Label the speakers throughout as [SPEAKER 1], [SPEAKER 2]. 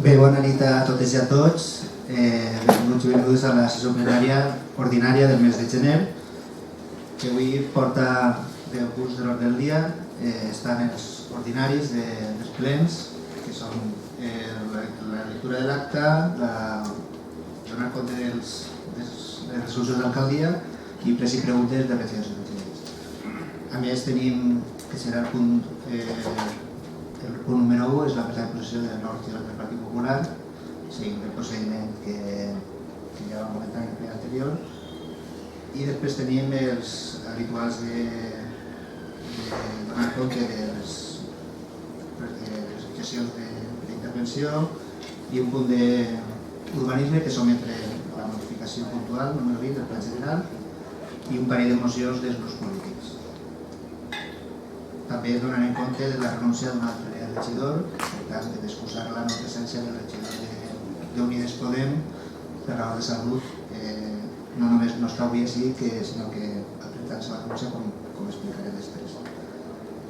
[SPEAKER 1] Bé, bona nit a totes i a tots. Benvinguts i benvingudes a la sessió plenària ordinària del mes de gener, que avui porta 10 punts de l'ordre del dia. Estan els ordinaris dels plens, que són la lectura de l'acte, donar compte de les resolucions d'alcaldia i pres i preguntes de regidors i regidores. A més, tenim que serà el punt número 1, és la presa de possessió del nou regidor del Partit Popular, seguint el procediment que ja vam comentar en el ple anterior. I després tenim els habituals de donar compte de les objeccions d'intervenció i un punt d'urbanisme que sometre a la modificació puntual número 20 del Pla General i un parell de mocions dels grups polítics. També donarem compte de la renúncia d'un altre regidor, per tant, d'excusar la no presència del regidor d'Unides Podem per raó de salut, no només no està avui així, sinó que ha presentat la renúncia, com explicaré després.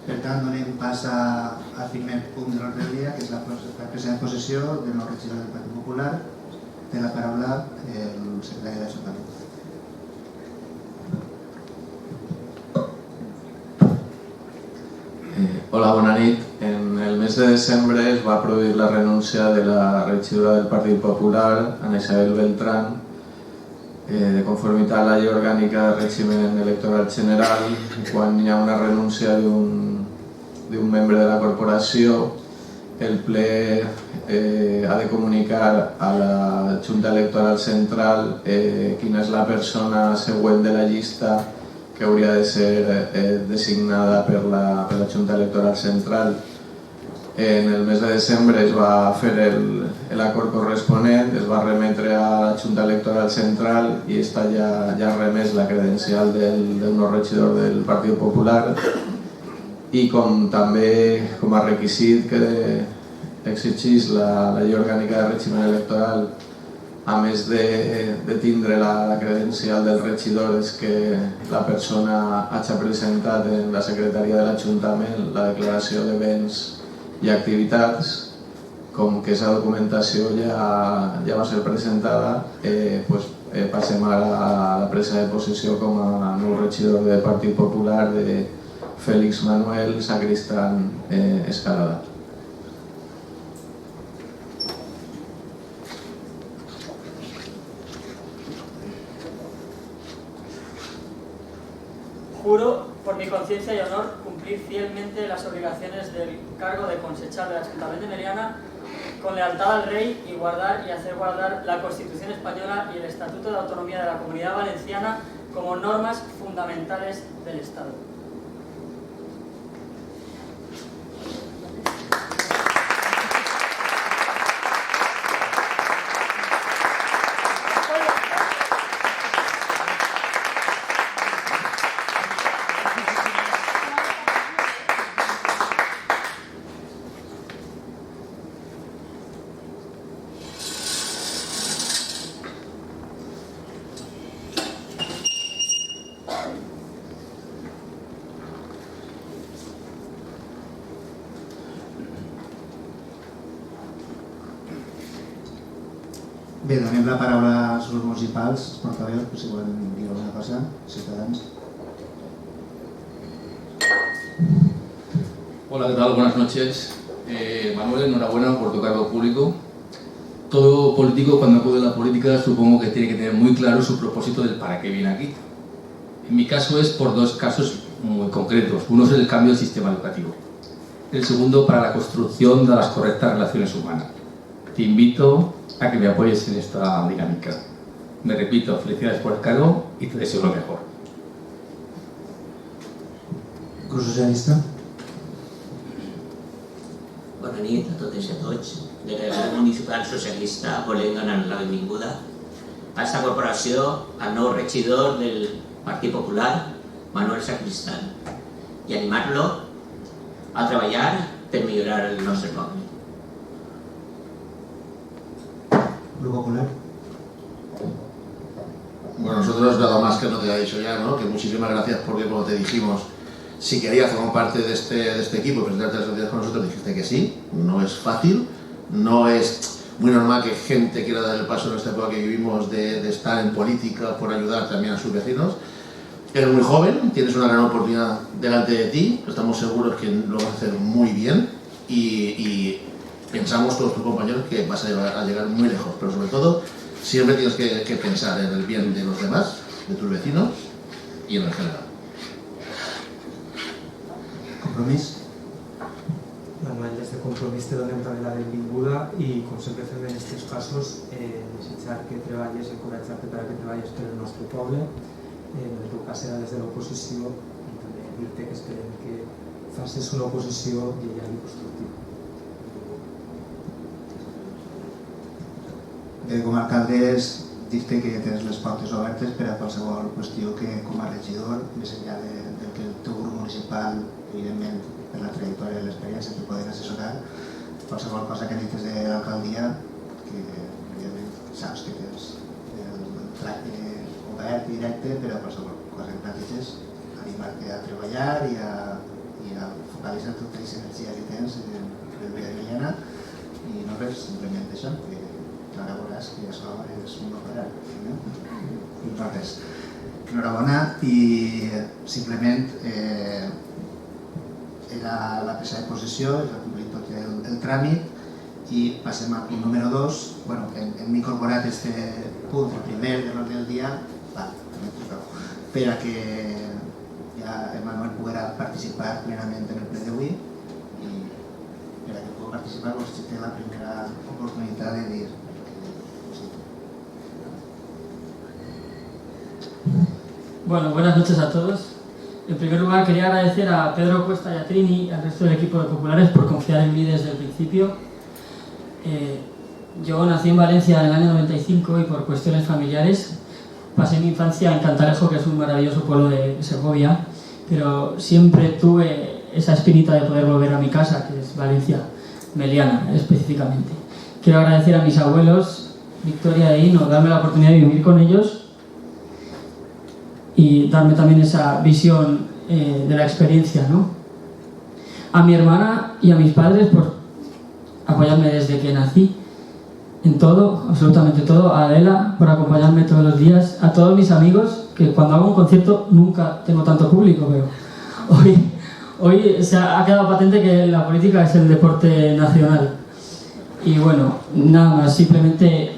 [SPEAKER 1] Per tant, donem pas al primer punt de l'ordre del dia, que és la presa de possessió del nou regidor del Partit Popular. Té la paraula el secretari de l'Ajuntament.
[SPEAKER 2] Hola, bona nit. En el mes de desembre es va produir la renúncia de la regidora del Partit Popular, Ana Isabel Beltrán, de conformitat a la llei orgànica de règim electoral general. Quan hi ha una renúncia d'un membre de la corporació, el ple ha de comunicar a la Junta Electoral Central quina és la persona següent de la llista que hauria de ser designada per la Junta Electoral Central. En el mes de desembre es va fer l'acord corresponent, es va remetre a la Junta Electoral Central i està ja remès la credencial del nou regidor del Partit Popular. I també com a requisit que exigeix la llei orgànica de règim electoral, a més de tindre la credencial del regidor, és que la persona hagi presentat en la secretaria de l'Ajuntament la declaració de béns i activitats. Com que aquesta documentació ja va ser presentada, passem ara a la presa de possessió com a nou regidor del Partit Popular de Félix Manuel Sacristán Escalada.
[SPEAKER 3] Juro, por mi conciencia y honor, cumplir fielmente las obligaciones del cargo de concejal del Ayuntamiento de Meliana con lealtad al Rey y guardar y hacer guardar la Constitución Española y el Estatuto de Autonomía de la Comunidad Valenciana como normas fundamentales del Estado.
[SPEAKER 1] Bé, donem la paraula als grups municipals, als portaveus, si volen dir alguna cosa, ciutadans.
[SPEAKER 4] Hola, ¿qué tal? Buenas noches. Manuel, enhorabuena por tu cargo público. Todo político, cuando acude a la política, supongo que tiene que tener muy claro su propósito del para qué viene aquí. En mi caso es por dos casos muy concretos. Uno es el cambio del sistema educativo. El segundo, para la construcción de las correctas relaciones humanas. Te invito a que me apoyes en esta dinámica. Me repito, felicidades por el cargo y te deseo lo mejor.
[SPEAKER 1] Grup Socialista.
[SPEAKER 5] Bona nit a totes i a tots. Des del grup municipal socialista volem donar la benvinguda a aquesta corporació al nou regidor del Partit Popular, Manuel Sacristán, i animar-lo a treballar per millorar el nostre poble.
[SPEAKER 1] Grupo Popular.
[SPEAKER 6] Bueno, nosotros nada más que no te ha dicho ya, ¿no? Que muchísimas gracias porque, como te dijimos, si querías formar parte de este equipo y presentarte a las sociedades con nosotros, dijiste que sí. No es fácil, no es muy normal que gente quiera dar el paso en esta época que vivimos de estar en política por ayudar también a sus vecinos. Eres muy joven, tienes una gran oportunidad delante de ti, estamos seguros que lo vas a hacer muy bien y pensamos todos tus compañeros que vas a llegar muy lejos, pero sobre todo siempre tienes que pensar en el bien de los demás, de tus vecinos y en el general.
[SPEAKER 1] Compromís?
[SPEAKER 7] Manuel, des de Compromís te donem també la benvinguda i, com sempre fem en aquests casos, desitjar que treballes, encoratjar-te per a que treballes per al nostre poble. En el teu cas serà des de l'oposició i també dir-te que esperem que facis una oposició lleial i constructiva.
[SPEAKER 1] Com a alcaldes, dir-te que tens les portes obertes per a qualsevol qüestió que, com a regidor, més enllà del que el teu grup municipal, evidentment, per la trajectòria i l'experiència que poden assessorar, qualsevol cosa que necessites de l'alcaldia, que evidentment saps que tens el tracte obert i directe, però qualsevol cosa que planteges, animar-te a treballar i a focalitzar tota aquesta energia que tens en el dia de mañana i no res, simplement això, que ara veuràs que això és un no parar. I no res. Enhorabona i simplement era la presa de possessió, es va complir tot el tràmit i passem al punt número 2. Bueno, hem incorporat este punt, el primer de l'ordre del dia, per a que ja el Manuel poguera participar plenament en el ple d'avui i per a que pugui participar doncs té la primera oportunitat de dir sí.
[SPEAKER 3] Bueno, buenas noches a todos. En primer lugar quería agradecer a Pedro Cuesta y a Trini y al resto del equipo de Populares por confiar en mí desde el principio. Yo nací en Valencia en el año 95 y por cuestiones familiares pasé mi infancia en Cantalejo, que es un maravilloso pueblo de Segovia, pero siempre tuve esa espinita de poder volver a mi casa, que es Valencia, Meliana específicamente. Quiero agradecer a mis abuelos, Victoria e Hino, darme la oportunidad de vivir con ellos y darme también esa visión de la experiencia, ¿no? A mi hermana y a mis padres por apoyarme desde que nací en todo, absolutamente todo, a Adela por acompañarme todos los días, a todos mis amigos, que cuando hago un concierto nunca tengo tanto público, pero hoy se ha quedado patente que la política es el deporte nacional. Y bueno, nada más, simplemente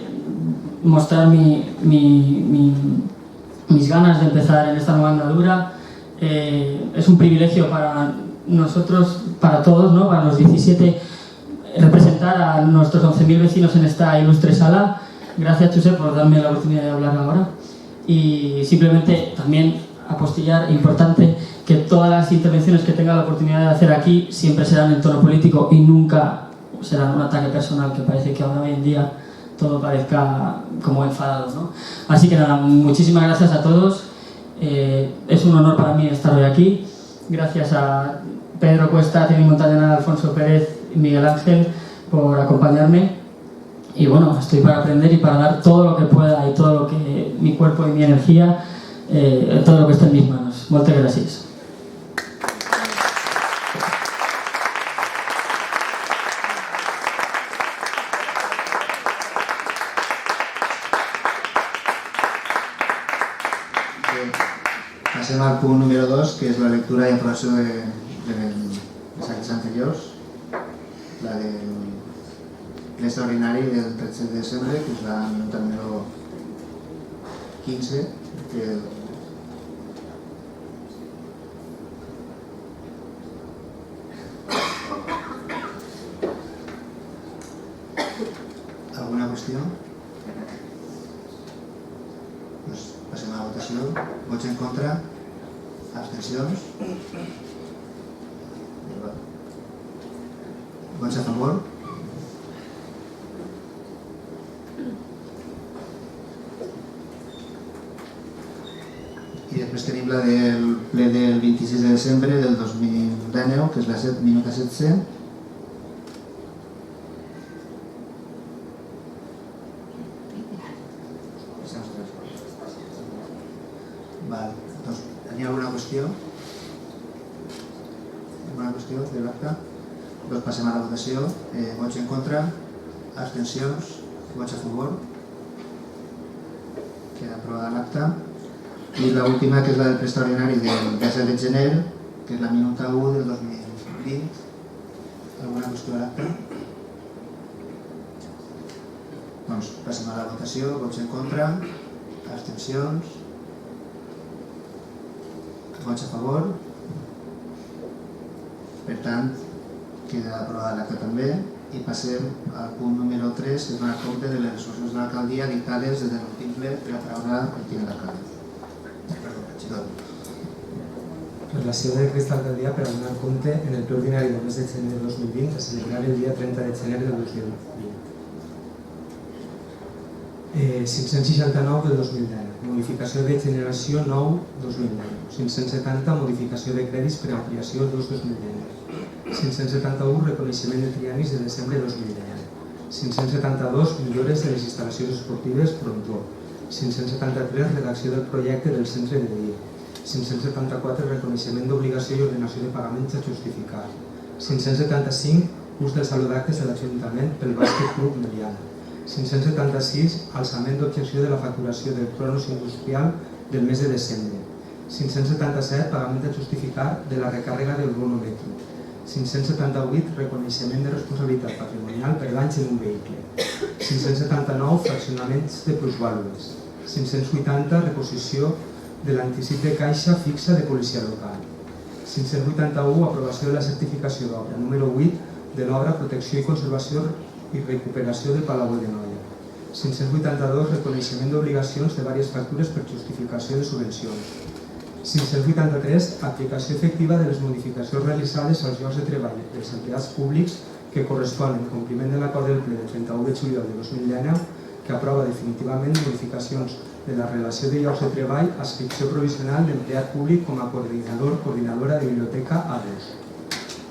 [SPEAKER 3] mostrar mis ganas de empezar en esta nueva andadura. Es un privilegio para nosotros, para todos, ¿no? Para los 17, representar a nuestros 11.000 vecinos en esta ilustre sala. Gracias, Josep, por darme la oportunidad de hablar ahora. Y simplemente también apostillar, importante, que todas las intervenciones que tenga la oportunidad de hacer aquí siempre serán en tono político y nunca serán un ataque personal, que parece que ahora hoy en día todo parezca como enfadado, ¿no? Así que nada, muchísimas gracias a todos. Es un honor para mí estar hoy aquí. Gracias a Pedro Cuesta, Trini Montañana, Alfonso Pérez y Miguel Ángel por acompañarme. Y bueno, estoy para aprender y para dar todo lo que pueda y todo lo que mi cuerpo y mi energía, todo lo que esté en mis manos. Muchas gracias.
[SPEAKER 1] Passem al punt número 2, que és la lectura i aprovació de les actes anteriors, la del ple extraordinari del 13 de desembre, que és la minuta número 15, que alguna qüestió? Doncs passem a la votació. Vots en contra? Abstencions? Vots a favor? I després tenim la del ple del 26 de desembre del 2019, que és la minuta 16. Hi ha alguna qüestió? Alguna qüestió de l'acte? Doncs passem a la votació. Vots en contra? Abstencions? Vots a favor? Queda aprovada l'acta. I l'última, que és la del ple extraordinari del 17 de gener, que és la minuta 1 del 2020. Alguna qüestió a l'acta? Doncs passem a la votació. Vots en contra? Abstencions? Vots a favor? Per tant, queda aprovada l'acta també. I passem al punt número 3, que és donar compte de les resolucions de l'alcaldia dictades des de l'últim ple per atraure el tinent d'alcalde. Perdó, regidor.
[SPEAKER 7] Relació de decrets d'alcaldia per a donar compte en el ple ordinari del mes de gener de 2020 a celebrar el dia 30 de gener del 2020. 569 del 2010, modificació de generació 9 2010, 570 modificació de crèdits per ampliació 2 2010, 571 reconeixement de triennis de desembre 2010, 572 millores de les instal·lacions esportives Frontó, 573 redacció del projecte del centre de dia, 574 reconeixement d'obligació i ordenació de pagaments a justificar, 575 ús dels saludactes de l'Ajuntament pel Bàsquet Club Meliana, 576 alçament d'objecció de la facturació del cronos industrial del mes de desembre, 577 pagament a justificar de la recàrrega del bonometro, 578 reconeixement de responsabilitat patrimonial per danys en un vehicle, 579 fraccionaments de plusvàlues, 580 reposició de l'anticip de caixa fixa de policia local, 581 aprovació de la certificació d'obra número 8 de l'obra protecció i conservació i recuperació del Palau de Noia, 582 reconeixement d'obligacions de diverses factures per justificació de subvencions, 583 aplicació efectiva de les modificacions realitzades als llocs de treball dels empleats públics que corresponen en compliment de l'acord del ple del 31 de juliol de 2019 que aprova definitivament modificacions de la relació de llocs de treball a adscripció provisional d'empleat públic com a coordinadora de biblioteca A2.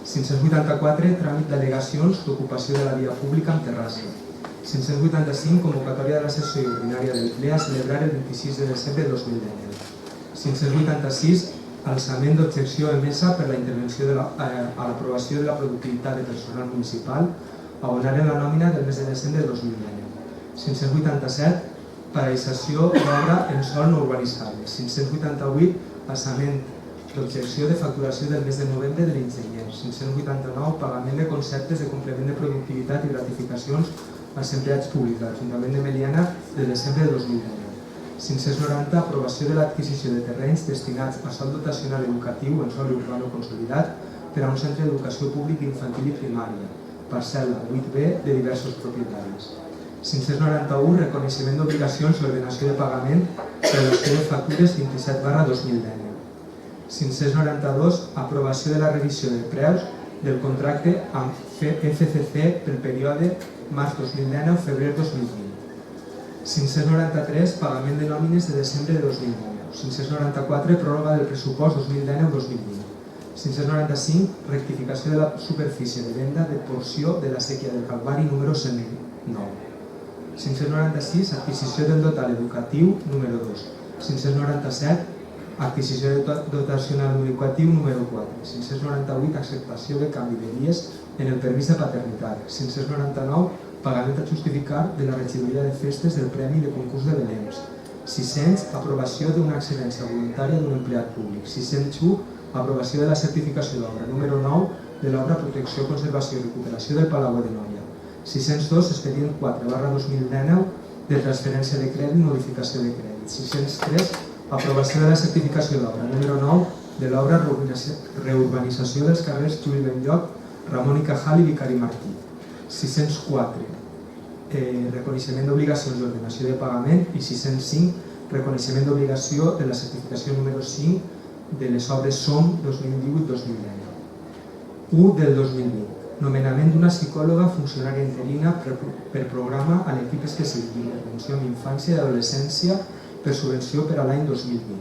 [SPEAKER 7] 584 tràmit d'al·legacions d'ocupació de la via pública amb terrassa. 585 convocatòria de la sessió ordinària del ple a celebrar el 26 de desembre de 2019. 586 alçament d'objecció emesa per la intervenció a l'aprovació de la productivitat de personal municipal abonar en la nòmina del mes de desembre de 2019. 587 paralització d'obra en sòl no urbanitzable. 588 alçament d'objecció de facturació del mes de novembre de l'enginyer. 589 pagament de conceptes de complement de productivitat i gratificacions als empleats públics de l'Ajuntament de Meliana de desembre de 2019. 590 aprovació de l'adquisició de terrenys destinats a sòl dotacional educatiu en sòl urbano consolidat per a un centre d'educació públic infantil i primària, parcel·la 8B de diversos propietaris. 591 reconeixement d'obligacions i ordenació de pagament per a les factures 27/2019. 592 aprovació de la revisió de preus del contracte amb FCC pel període març 2019-febrer 2020. 593 pagament de nòmines de desembre de 2019. 594 pròrroga del pressupost 2019-2020. 595 rectificació de la superfície de venda de porció de la sèquia del Calvari número 109. 596 adquisició del total educatiu número 2. 597 adquisició dotacional educatiu número 4. 598 acceptació de canvi de dies en el permís de paternitat. 599 pagament a justificar de la regidoria de festes del Premi de Concurs de Belems. 600 aprovació d'una excel·lència voluntària d'un empleat públic. 601 aprovació de la certificació d'obra número 9 de l'obra Protecció, Conservació i Recuperació del Palau de Noia. 602 expedient 4/2019 de transferència de crèdit i modificació de crèdit. 603 aprovació de la certificació d'obra número 9 de l'obra Reurbanització dels carrers Juli Benlloc, Ramon i Cajal i Vicari Martí. 604 reconeixement d'obligacions d'ordenació de pagament i 605 reconeixement d'obligació de la certificació número 5 de les obres SOM 2018-2019. 1 del 2020. Nomenament d'una psicòloga funcionària interina per programa a l'equip específic d'intervenció en infància i adolescència per subvenció per a l'any 2020.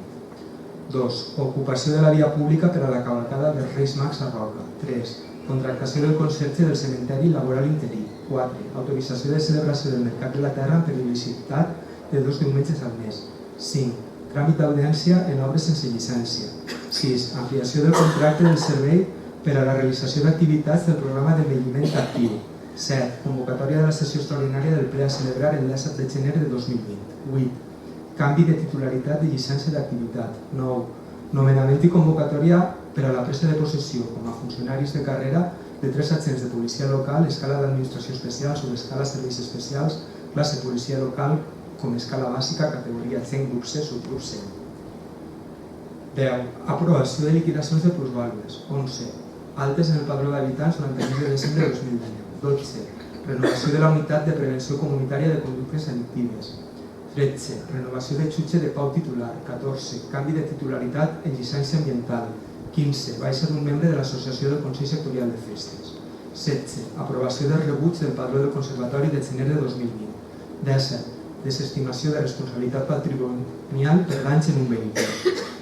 [SPEAKER 7] 2. Ocupació de la via pública per a la cavalcada dels Reis Mags a Roca. 3. Contractació del conserge del cementeri laboral interí. 4. Autorització de celebració del Mercat de la Terra amb periodicitat de 2 diumenges al mes. 5. Tràmit d'audiència en obres sense llicència. 6. Ampliació del contracte del servei per a la realització d'activitats del programa d'envelliment actiu. 7. Convocatòria de la sessió extraordinària del ple a celebrar el 17 de gener de 2020. 8. Canvi de titularitat de llicència d'activitat. 9. Nomenament i convocatòria per a la presa de possessió com a funcionaris de carrera de 3 agents de policia local, escala d'administració especial, subescala serveis especials, classe policia local com escala bàsica, categoria C, grup C, subgrup C. 10. Aprovació de liquidacions de plusvàlues. 11. Altes en el padró d'habitants durant el mes de desembre de 2020. 12. Renovació de la unitat de prevenció comunitària de conductes delictives. 13. Renovació de jutge de pau titular. 14. Canvi de titularitat en llicència ambiental. 15. Baixa d'un membre de l'Associació del Consell Sectorial de Festes. 16. Aprovació del rebuig del padró del Conservatori de gener de 2020. 17. Desestimació de responsabilitat patrimonial per danys en un vehicle.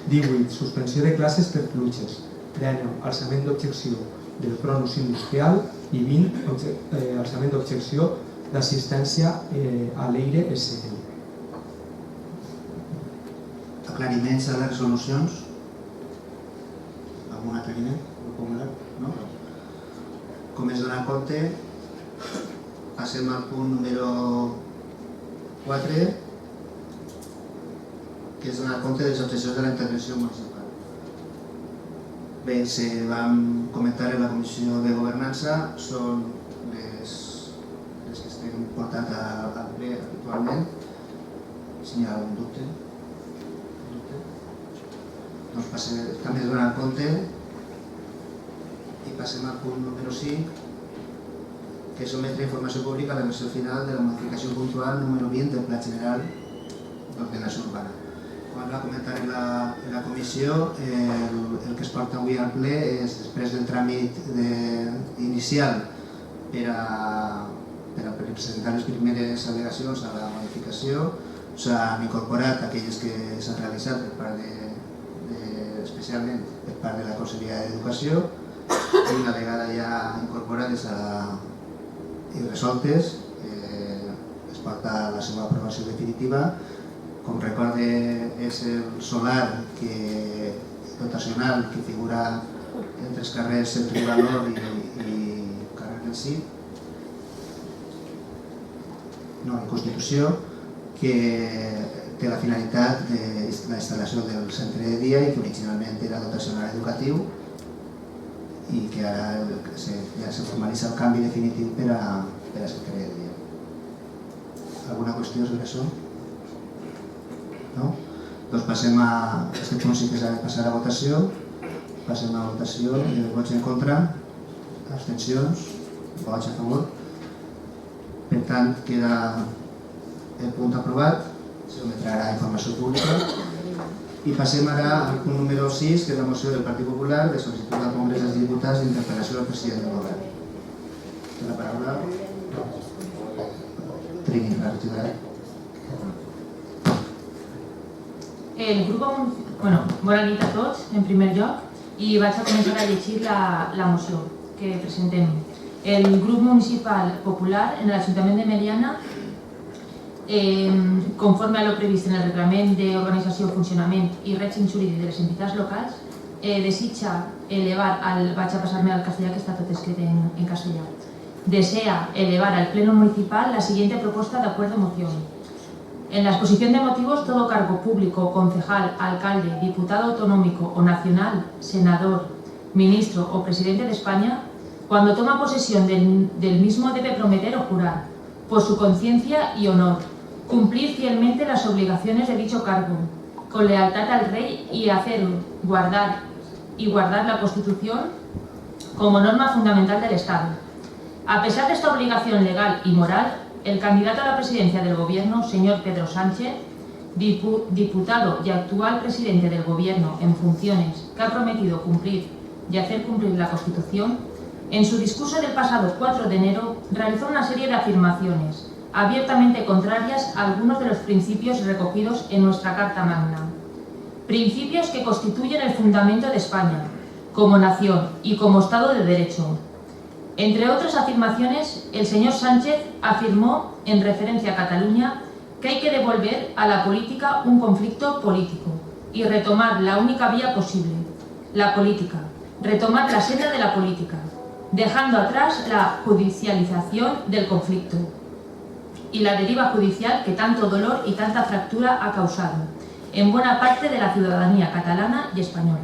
[SPEAKER 7] 18. Suspensió de classes per pluges. 19. Alçament d'objecció del Cronus industrial i 20. Alçament d'objecció d'assistència a l'EIRE SL.
[SPEAKER 1] Aclariments a les resolucions? Algun aclariment? No? Com es dona compte, passem al punt número 4, que és donar compte de les obsessions de la intervenció municipal. Bé, se vam comentar en la Comissió de Governança, són les que estem portant al ple actualment. Si hi ha algun dubte? Doncs també es donar compte i passem al punt número 5, que és sometre informació pública a la versió final de la modificació puntual número 20 del Pla General d'Ordenació Urbana. Com va comentar en la comissió, el que es porta avui al ple és, després del tràmit inicial per a presentar les primeres al·legacions a la modificació, s'han incorporat aquelles que s'han realitzat per part especialment per part de la Conselleria d'Educació, i una vegada ja incorporades i resoltes es porta a la seva aprovació definitiva. Com recorde, és el solar dotacional que figura entre els carrers Centre i Valor i carrer del Cid, en Constitució, que té la finalitat de la instal·lació del centre de dia i que originalment era dotacional educatiu i que ara ja se formalitza el canvi definitiu per a centre de dia. Alguna qüestió sobre això? No? Doncs passem a... Aquest punt sí que s'ha de passar a votació. Passem a votació. Vots en contra? Abstencions? Vots a favor? Per tant, queda el punt aprovat. S'ometrà a informació pública. I passem ara al punt número 6, que és la moció del Partit Popular de sol·licitud al Congrés dels Diputats d'interpel·lació al president del Govern. Té la paraula Trini, la regidora.
[SPEAKER 8] Bona nit a tots, en primer lloc, i vaig a començar a llegir la moció que presentem. El grup municipal popular en l'Ajuntament de Meliana, conforme a lo previst en el reglament d'organització, funcionament i règim jurídic de les entitats locals, desitja elevar, vaig a passar-me al castellà que està tot escrit en castellà, desea elevar al Pleno Municipal la siguiente propuesta de acuerdo moción. En la exposición de motivos, todo cargo público, concejal, alcalde, diputado autonómico o nacional, senador, ministro o presidente de España, cuando toma posesión del mismo debe prometer o jurar, por su conciencia y honor, cumplir fielmente las obligaciones de dicho cargo, con lealtad al rey y hacer guardar la Constitución como norma fundamental del Estado. A pesar de esta obligación legal y moral, el candidato a la presidencia del Gobierno, señor Pedro Sánchez, diputado y actual presidente del Gobierno en funciones, que ha prometido cumplir y hacer cumplir la Constitución, en su discurso del pasado 4 de enero realizó una serie de afirmaciones abiertamente contrarias a algunos de los principios recogidos en nuestra Carta Magna. Principios que constituyen el fundamento de España, como nación y como Estado de Derecho. Entre otras afirmaciones, el señor Sánchez afirmó, en referencia a Cataluña, que hay que devolver a la política un conflicto político y retomar la única vía posible, la política, retomar la senda de la política. dejando atrás la judicialización del conflicto y la deriva judicial que tanto dolor y tanta fractura ha causado en buena parte de la ciudadanía catalana y española.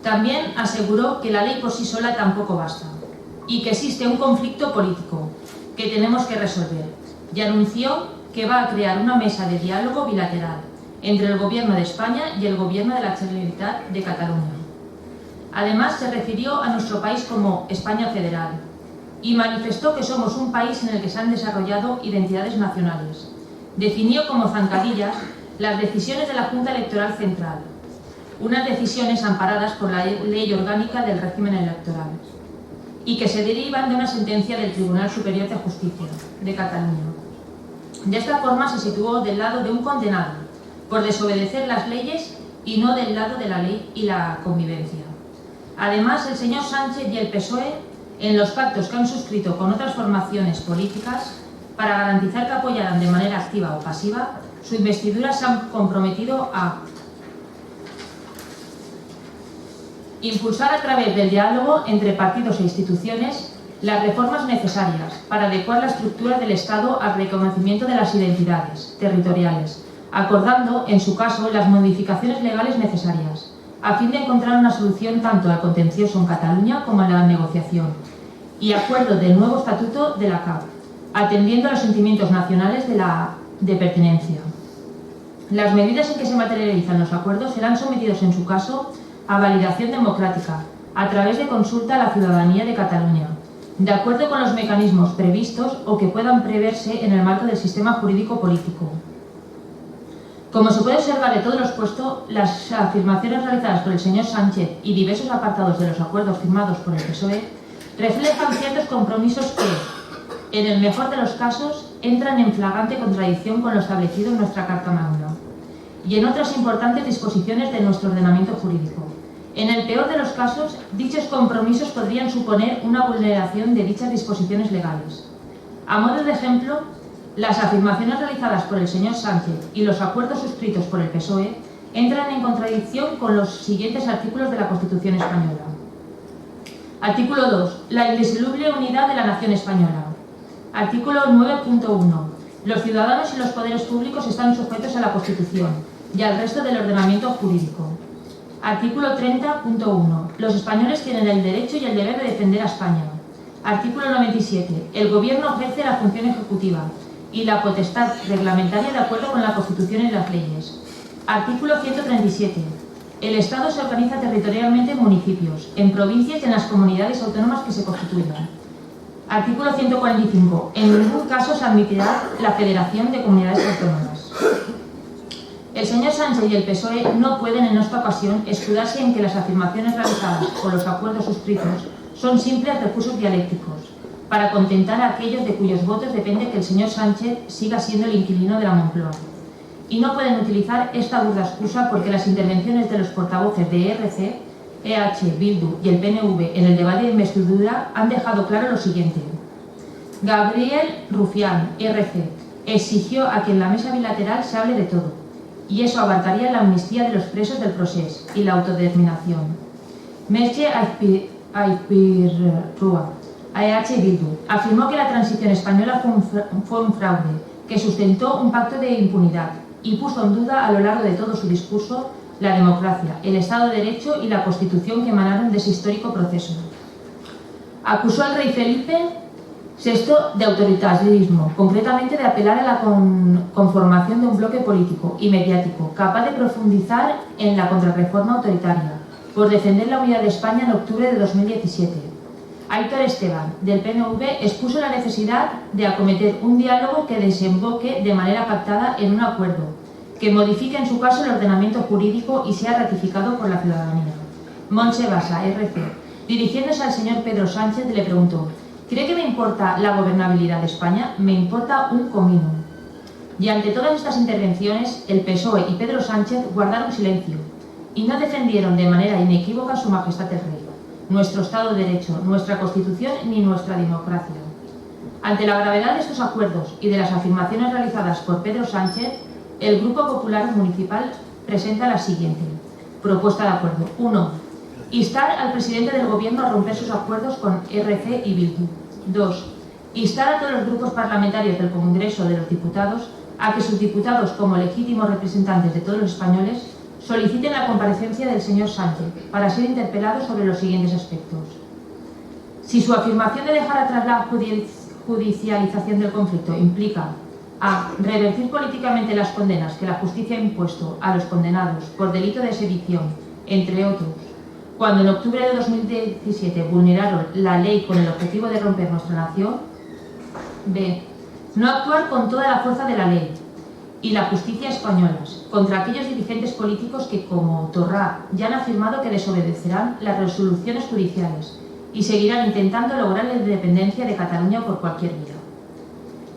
[SPEAKER 8] También aseguró que la ley por sí sola tampoco basta y que existe un conflicto político que tenemos que resolver, y anunció que va a crear una mesa de diálogo bilateral entre el Gobierno de España y el Gobierno de la Generalitat de Cataluña. Además, se refirió a nuestro país como España federal y manifestó que somos un país en el que se han desarrollado identidades nacionales. Definió como zancadillas las decisiones de la Junta Electoral Central, unas decisiones amparadas por la Ley Orgánica del Régimen Electoral y que se derivan de una sentencia del Tribunal Superior de Justicia de Cataluña. De esta forma se situó del lado de un condenado por desobedecer las leyes y no del lado de la ley y la convivencia. Además, el señor Sánchez y el PSOE, en los pactos que han suscrito con otras formaciones políticas para garantizar que apoyaran de manera activa o pasiva su investidura, se han comprometido a impulsar a través del diálogo entre partidos e instituciones las reformas necesarias para adecuar la estructura del Estado al reconocimiento de las identidades territoriales, acordando, en su caso, las modificaciones legales necesarias, a fin de encontrar una solución tanto al contencioso en Cataluña como a la negociación, y acuerdo del nuevo estatuto de la CAP, atendiendo a los sentimientos nacionales de pertenencia. Las medidas en que se materializan los acuerdos serán sometidos, en su caso, a validación democrática, a través de consulta a la ciudadanía de Cataluña, de acuerdo con los mecanismos previstos o que puedan preverse en el marco del sistema jurídico-político. Como se puede observar de todo lo expuesto, las afirmaciones realizadas por el señor Sánchez y diversos apartados de los acuerdos firmados por el PSOE reflejan ciertos compromisos que, en el mejor de los casos, entran en flagrante contradicción con lo establecido en nuestra Carta Magna y en otras importantes disposiciones de nuestro ordenamiento jurídico. En el peor de los casos, dichos compromisos podrían suponer una vulneración de dichas disposiciones legales. A modo de ejemplo, las afirmaciones realizadas por el señor Sánchez y los acuerdos suscritos por el PSOE entran en contradicción con los siguientes artículos de la Constitución española. Artículo 2. La indisoluble unidad de la nación española. Artículo 9.1. Los ciudadanos y los poderes públicos están sujetos a la Constitución y al resto del ordenamiento jurídico. Artículo 30.1. Los españoles tienen el derecho y el deber de defender a España. Artículo 97. El Gobierno ejerce la función ejecutiva y la potestad reglamentaria de acuerdo con la Constitución y las leyes. Artículo 137. El Estado se organiza territorialmente en municipios, en provincias y en las comunidades autónomas que se constituyan. Artículo 145. En ningún caso se admitirá la federación de comunidades autónomas. El señor Sánchez y el PSOE no pueden en esta ocasión escudarse en que las afirmaciones realizadas o los acuerdos suscritos son simples recursos dialécticos para contentar a aquellos de cuyos votos depende que el señor Sánchez siga siendo el inquilino de la Moncloa. Y no pueden utilizar esta burda excusa porque las intervenciones de los portavoces de ERC, EH, Bildu y el PNV en el debate de investidura han dejado claro lo siguiente. Gabriel Rufián, ERC, exigió a que en la mesa bilateral se hable de todo, y eso abarcaría la amnistía de los presos del procés y la autodeterminación. Merche Aizpirrua, EH Bildu, afirmó que la transición española fue un fraude que sustentó un pacto de impunidad y puso en duda a lo largo de todo su discurso la democracia, el Estado de Derecho y la Constitución que emanaron de ese histórico proceso. Acusó al rey Felipe VI de autoritarismo, concretamente de apelar a la conformación de un bloque político y mediático capaz de profundizar en la contrarreforma autoritaria, por defender la unidad de España en octubre de 2017. Aitor Esteban, del PNV, expuso la necesidad de acometer un diálogo que desemboque de manera pactada en un acuerdo, que modifique en su caso el ordenamiento jurídico y sea ratificado por la ciudadanía. Montse Basa, RC, dirigiéndose al señor Pedro Sánchez, le preguntó: ¿cree que me importa la gobernabilidad de España? Me importa un comino. Y ante todas estas intervenciones, el PSOE y Pedro Sánchez guardaron silencio y no defendieron de manera inequívoca su majestad el rey, nuestro Estado de Derecho, nuestra Constitución ni nuestra democracia. Ante la gravedad de estos acuerdos y de las afirmaciones realizadas por Pedro Sánchez, el Grupo Popular Municipal presenta la siguiente propuesta de acuerdo. 1. Instar al presidente del Gobierno a romper sus acuerdos con RC y Bildu. 2. Instar a todos los grupos parlamentarios del Congreso de los Diputados a que sus diputados, como legítimos representantes de todos los españoles, soliciten la comparecencia del señor Sánchez para ser interpelado sobre los siguientes aspectos. Si su afirmación de dejar atrás la judicialización del conflicto implica a. Revertir políticamente las condenas que la justicia ha impuesto a los condenados por delito de sedición, entre otros, cuando en octubre de 2017 vulneraron la ley con el objetivo de romper nuestra nación. B. No actuar con toda la fuerza de la ley y la justicia españolas contra aquellos dirigentes políticos que, como Torra, ya han afirmado que desobedecerán las resoluciones judiciales y seguirán intentando lograr la independencia de Cataluña por cualquier vía.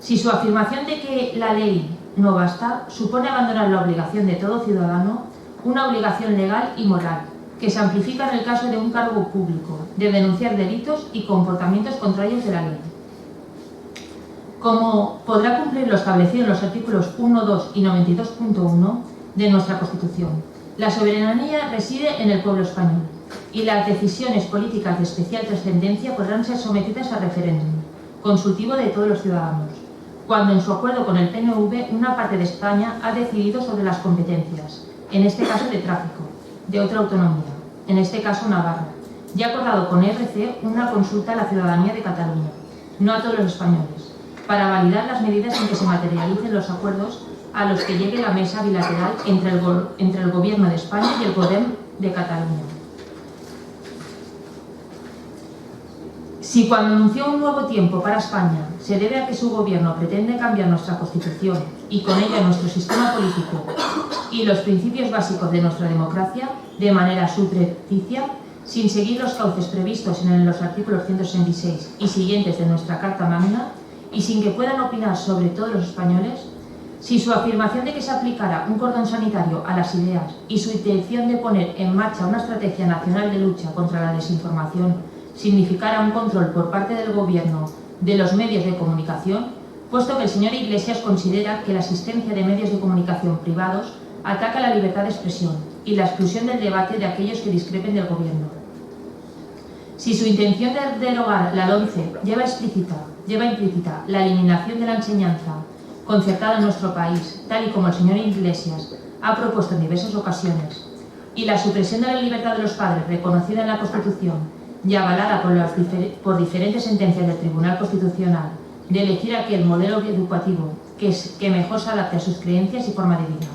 [SPEAKER 8] Si su afirmación de que la ley no basta supone abandonar la obligación de todo ciudadano, una obligación legal y moral, que se amplifica en el caso de un cargo público, de denunciar delitos y comportamientos contrarios de la ley. Como podrá cumplir lo establecido en los artículos 1, 2 y 92.1 de nuestra Constitución, la soberanía reside en el pueblo español y las decisiones políticas de especial trascendencia podrán ser sometidas a referéndum consultivo de todos los ciudadanos, cuando en su acuerdo con el PNV una parte de España ha decidido sobre las competencias, en este caso de tráfico, de otra autonomía, en este caso Navarra, y ha acordado con RC una consulta a la ciudadanía de Cataluña, no a todos los españoles, para validar las medidas en que se materialicen los acuerdos a los que llegue la mesa bilateral entre el Gobierno de España y el Gobierno de Cataluña. Si cuando anunció un nuevo tiempo para España se debe a que su gobierno pretende cambiar nuestra Constitución y con ella nuestro sistema político y los principios básicos de nuestra democracia de manera subrepticia, sin seguir los cauces previstos en los artículos 166 y siguientes de nuestra Carta Magna y sin que puedan opinar sobre todos los españoles, si su afirmación de que se aplicara un cordón sanitario a las ideas y su intención de poner en marcha una estrategia nacional de lucha contra la desinformación significara un control por parte del Gobierno de los medios de comunicación, puesto que el señor Iglesias considera que la existencia de medios de comunicación privados ataca la libertad de expresión y la exclusión del debate de aquellos que discrepen del Gobierno. Si su intención de derogar la LOMCE lleva implícita la eliminación de la enseñanza concertada en nuestro país, tal y como el señor Iglesias ha propuesto en diversas ocasiones, y la supresión de la libertad de los padres reconocida en la Constitución y avalada por diferentes sentencias del Tribunal Constitucional, de elegir aquel modelo educativo que mejor se adapte a sus creencias y forma de vida.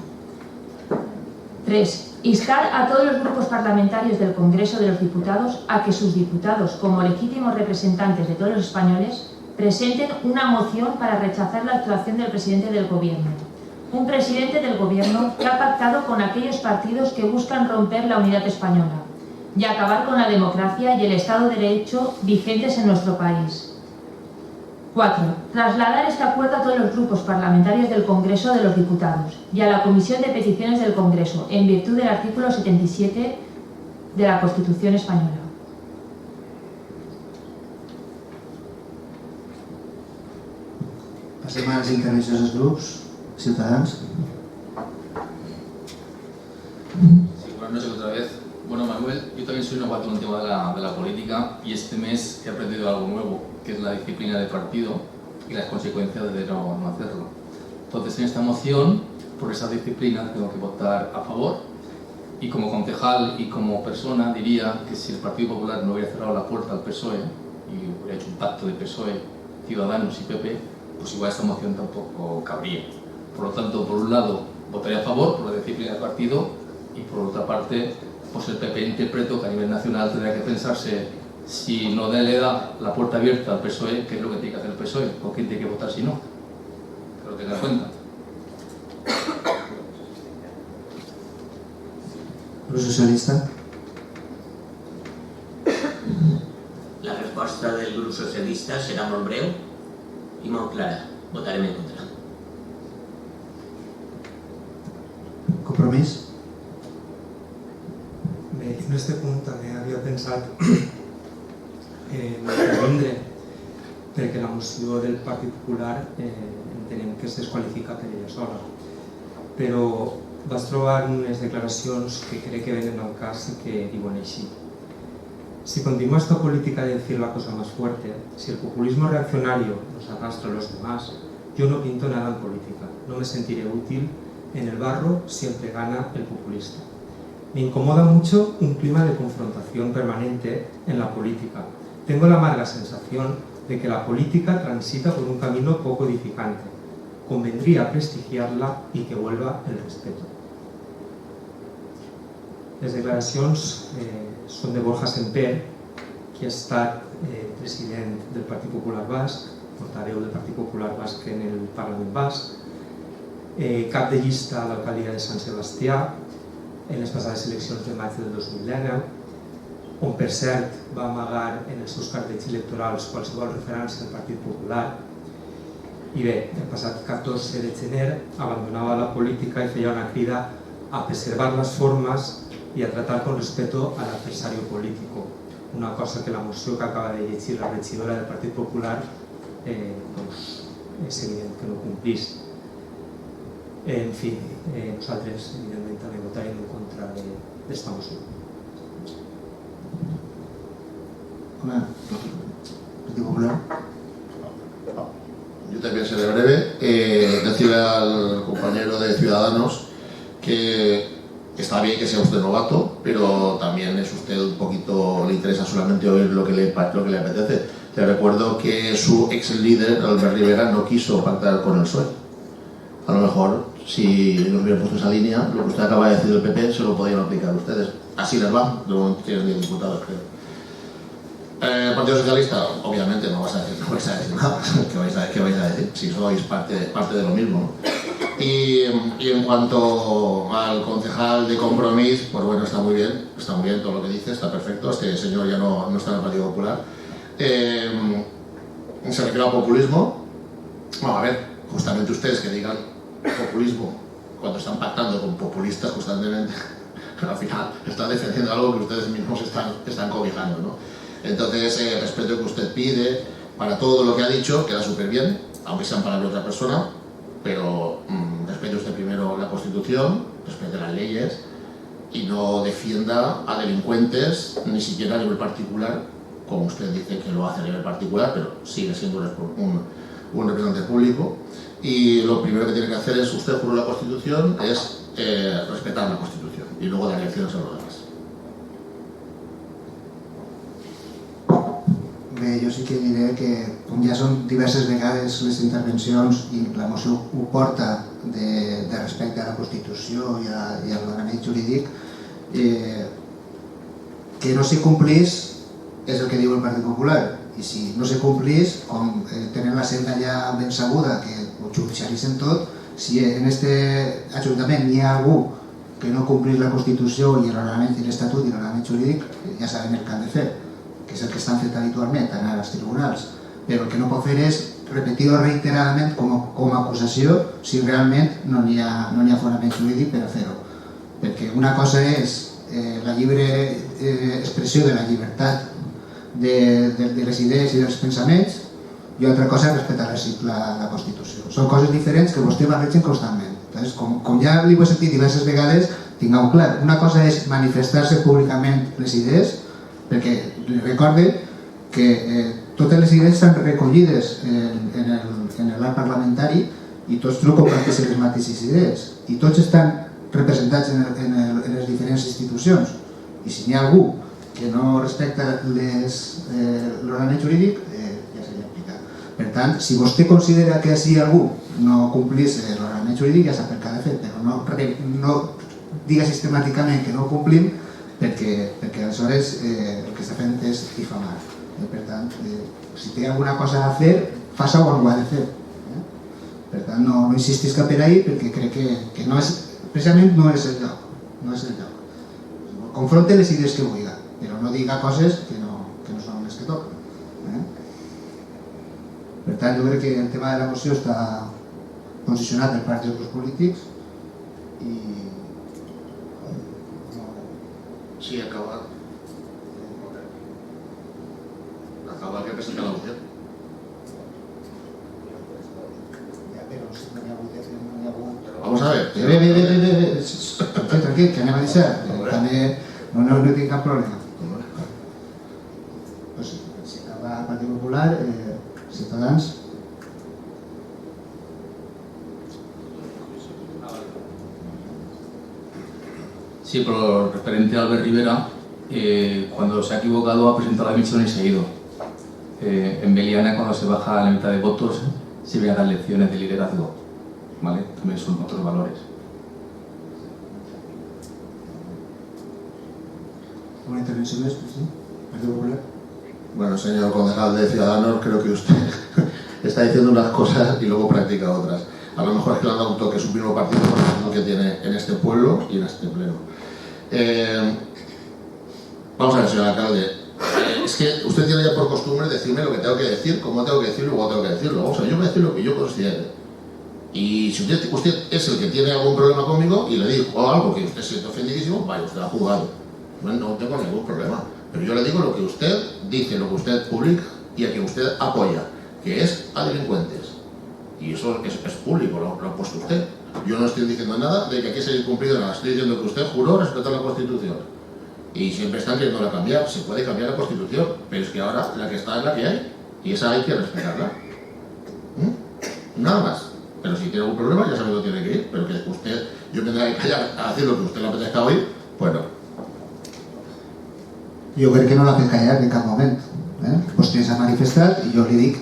[SPEAKER 8] 3. Instar a todos los grupos parlamentarios del Congreso de los Diputados a que sus diputados, como legítimos representantes de todos los españoles, presenten una moción para rechazar la actuación del presidente del Gobierno. Un presidente del Gobierno que ha pactado con aquellos partidos que buscan romper la unidad española y acabar con la democracia y el Estado de Derecho vigentes en nuestro país. 4. Trasladar este acuerdo a todos los grupos parlamentarios del Congreso de los Diputados y a la Comisión de Peticiones del Congreso, en virtud del artículo 77 de la Constitución española.
[SPEAKER 1] Passem a les intervencions dels grups. Ciutadans.
[SPEAKER 4] Sí, buenas noches otra vez. Bueno, Manuel, yo también soy novato en el tema de la política y este mes he aprendido algo nuevo, que es la disciplina de partido y las consecuencias de no hacerlo. Entonces, en esta moción, por esa disciplina, tengo que votar a favor y como concejal y como persona diría que si el Partido Popular no hubiera cerrado la puerta al PSOE y hubiera hecho un pacto de PSOE, Ciudadanos y PP, pues igual esta moción tampoco cabría. Por lo tanto, por un lado, votaría a favor por la disciplina de partido y por otra parte, pues el PP interpreto que a nivel nacional tendrá que pensarse si no le da la puerta abierta al PSOE, qué es lo que tiene que hacer el PSOE, o quién tiene que votar si no. Que lo tenga en cuenta.
[SPEAKER 1] Grup Socialista.
[SPEAKER 5] La resposta del grup socialista serà molt breu i molt clara. Votarem en contra.
[SPEAKER 1] Compromís.
[SPEAKER 7] Bé, en este punt també havia pensat en intervindre perquè la moció del Partit Popular entenem que es desqualifica per ella sola, però vaig trobar unes declaracions que crec que venen al cas i que diuen així. Si continúa esta política de decir la cosa más fuerte, si el populismo reaccionario nos arrastra a los demás, yo no pinto nada en política, no me sentiré útil, en el barro siempre gana el populista. Me incomoda mucho un clima de confrontación permanente en la política. Tengo la amarga sensación de que la política transita por un camino poco edificante. Convendría prestigiarla y que vuelva el respeto. Les declaracions són de Borja Semper, que ha estat president del Partit Popular Basc, portaveu del Partit Popular Basc en el Parlament Basc, cap de llista a l'alcaldia de Sant Sebastià en les passades eleccions de maig del 2019, on per cert va amagar en els seus cartells electorals qualsevol referència al Partit Popular. I bé, el passat 14 de gener abandonava la política i feia una crida a preservar les formes y a tratar con respeto al adversario político, una cosa que la moció que acaba de llegir la regidora del Partit Popular és evident que no complís. En fi, nosaltres evidentment també votarem en contra d'esta moció.
[SPEAKER 1] Hola, Partit Popular.
[SPEAKER 6] Yo también seré breve. Decirle al compañero de Ciudadanos que está bien que sea usted novato, pero también es usted un poquito, le interesa solamente oír lo que le apetece. Te recuerdo que su ex líder, Albert Rivera, no quiso pactar con el PSOE. A lo mejor, si nos hubieran puesto esa línea, lo que usted acaba de decir del PP se lo podían aplicar ustedes. Así les va, no tienen ni diputados, creo. El Partido Socialista, obviamente, no vais a decir nada. ¿Qué vais a decir? Si sois parte de lo mismo, ¿no? Y en cuanto al concejal de Compromís, pues bueno, está muy bien todo lo que dice, está perfecto. Este señor ya no está en el Partido Popular. Se refiere al populismo. Vamos a ver, justamente ustedes que digan populismo cuando están pactando con populistas constantemente, al final están defendiendo algo que ustedes mismos están cobijando, ¿no? Entonces, el respeto que usted pide para todo lo que ha dicho queda súper bien, aunque sean palabras de otra persona, pero respete usted primero la Constitución, respete las leyes y no defienda a delincuentes ni siquiera a nivel particular, como usted dice que lo hace a nivel particular, pero sigue siendo un representante público. Y lo primero que tiene que hacer es, usted juró la Constitución, es respetar la Constitución y luego dar lecciones a los demás.
[SPEAKER 1] Bé, jo sí que diré que, com ja són diverses vegades les intervencions i la moció ho porta de respecte a la Constitució i a l'ordenament jurídic, que no s'hi complís és el que diu el Partit Popular. I si no s'hi complís, com tenen la senda ja ben sabuda, que ho judicialitzen tot, si en este Ajuntament hi ha algú que no complís la Constitució i l'ordenament i l'Estatut i l'ordenament jurídic, ja saben el que han de fer, que és el que estan fent habitualment, anar als tribunals. Però el que no pot fer és repetir-ho reiteradament com a acusació si realment no hi ha fonament jurídic per a fer-ho. Perquè una cosa és la lliure expressió de la llibertat de les idees i dels pensaments i altra cosa és respectar la Constitució. Són coses diferents que vostè barregen constantment. Com ja li ho he sentit diverses vegades, tingueu clar, una cosa és manifestar-se públicament les idees, perquè recorde que totes les idees estan recollides en l'art parlamentari i tots no comparteixen les mateixes idees i tots estan representats en les diferents institucions i si n'hi ha algú que no respecta l'ordenament jurídic ja se li aplica. Per tant, si vostè considera que si algú no complís l'ordenament jurídic ja sap per què ha de fer, però no diga sistemàticament que no ho complim perquè aleshores el que està fent és difamar. Per tant, si té alguna cosa a fer, faça-ho on ho ha de fer. Per tant, no insistis cap per ahí perquè crec que precisament no és el lloc. Confronte les idees que vulgui, però no diga coses que no són les que toquen. Per tant, jo crec que el tema de la moció està posicionat per part dels grups polítics i
[SPEAKER 6] Sí, acaba que presenta la moción. Vamos a ver.
[SPEAKER 1] Tranquil, que anem a deixar. També no tinc cap problema. Popular, Ciutadans.
[SPEAKER 4] Sí, pero referente a Albert Rivera, cuando se ha equivocado ha presentado la dimisión y se ha ido. En Meliana, cuando se baja a la mitad de votos, se ve a dar lecciones de liderazgo, ¿vale? También son otros valores.
[SPEAKER 1] ¿Una intervención de esto, sí? ¿Partido Popular?
[SPEAKER 6] Bueno, señor concejal de Ciudadanos, creo que usted está diciendo unas cosas y luego practica otras. A lo mejor es que le han dado un toque su mismo partido por lo que tiene en este pueblo y en este pleno. Vamos a ver, señor alcalde. Es que usted tiene ya por costumbre decirme lo que tengo que decir, cómo tengo que decirlo y luego tengo que decirlo. O sea, yo voy a decir lo que yo considere. Y si usted es el que tiene algún problema conmigo y le digo algo que usted siente ofendidísimo, vaya, usted ha jugado. No tengo ningún problema. Pero yo le digo lo que usted dice, lo que usted publica y a quien usted apoya, que es a delincuentes. Y eso es público, lo ha puesto usted. Yo no estoy diciendo nada de que aquí se haya incumplido nada. Estoy diciendo que usted juró respetar la Constitución. Y siempre están queriendo cambiar. Se puede cambiar la Constitución, pero es que ahora la que está es la que hay. Y esa hay que respetarla. Nada más. Pero si tiene algún problema, ya sabe dónde tiene que ir. Pero que usted, yo tendrá que callar a decir lo que usted le apetezca oír, pues no.
[SPEAKER 1] Jo crec que no l'ha fet callar en cap moment. Vostè s'ha manifestat i jo li dic...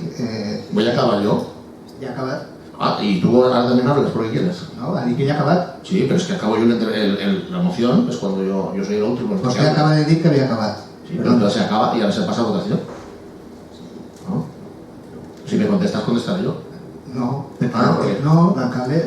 [SPEAKER 6] Voy a acabar yo.
[SPEAKER 1] Ja ha acabat.
[SPEAKER 6] Ah, y tú ahora también hablas porque quieres.
[SPEAKER 1] No, ha dit que ja ha acabat.
[SPEAKER 6] Sí, pero es que acabo yo la moción, es cuando yo soy el último.
[SPEAKER 1] Vostè acaba de dir que havia acabat.
[SPEAKER 6] Sí, pero entonces se acaba y ahora se pasa a votación. ¿No? Si me contestas, contestaré yo.
[SPEAKER 1] No, perquè no, l'alcalde...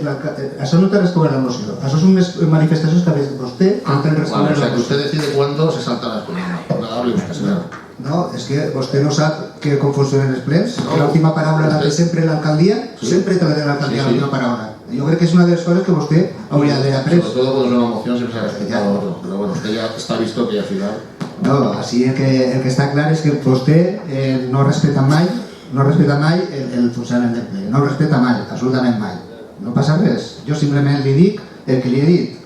[SPEAKER 1] Això no té res a veure amb la moció. Això són unes manifestacions que ha fet vostè que no tenen res a
[SPEAKER 6] Vale,
[SPEAKER 1] veure
[SPEAKER 6] o sea
[SPEAKER 1] amb
[SPEAKER 6] que
[SPEAKER 1] la
[SPEAKER 6] usted
[SPEAKER 1] moció.
[SPEAKER 6] decide cuándo se salta las cosas. Hable usted, señor.
[SPEAKER 1] No, és que vostè no sap com funcionen els plens. L'última paraula la té sempre l'alcaldia. Sempre té l'alcaldia l'última paraula. Jo crec que és una de les coses que vostè hauria d'haver après.
[SPEAKER 6] Sobre todo cuando es una moción siempre se ha respetado otro. Pero bueno, usted ya está visto que al final...
[SPEAKER 1] No, així el que està clar és que vostè no respeta mai el funcionament del ple. No el respeta mai, absolutament mai. No passa res. Jo simplement li dic el que li he dit.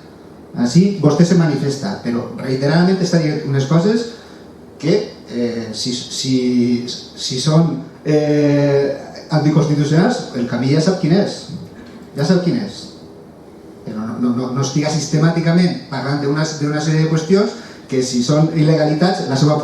[SPEAKER 1] Així vostè se manifesta, però reiteradament està dient unes coses que si són anticonstitucionals, el camí ja sap quin és. Ja sap quin és. Però no estiga sistemàticament parlant d'una sèrie de qüestions que si són il·legalitats, la seva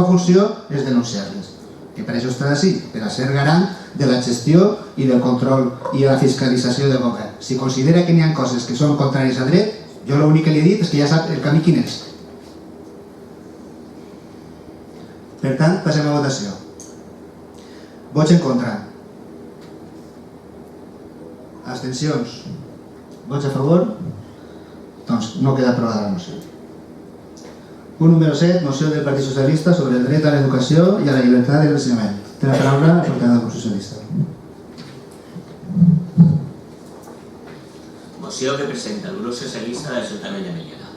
[SPEAKER 1] funció és denunciar-les. Que per això està així, per a ser garant de la gestió i del control i la fiscalització del govern. Si considera que n'hi ha coses que són contràries a dret, jo l'únic que li he dit és que ja sap el camí quin és. Per tant, passem a votació. Vots en contra. Abstencions. Vots a favor. Doncs no queda aprovada la moció. Punt número 7, moció del Partit Socialista sobre el dret a l'educació i a la llibertat de l'ensenyament. Té la paraula el portaveu del Grup Socialista.
[SPEAKER 5] Moció que presenta el Grup Socialista de l'Ajuntament de Meliana.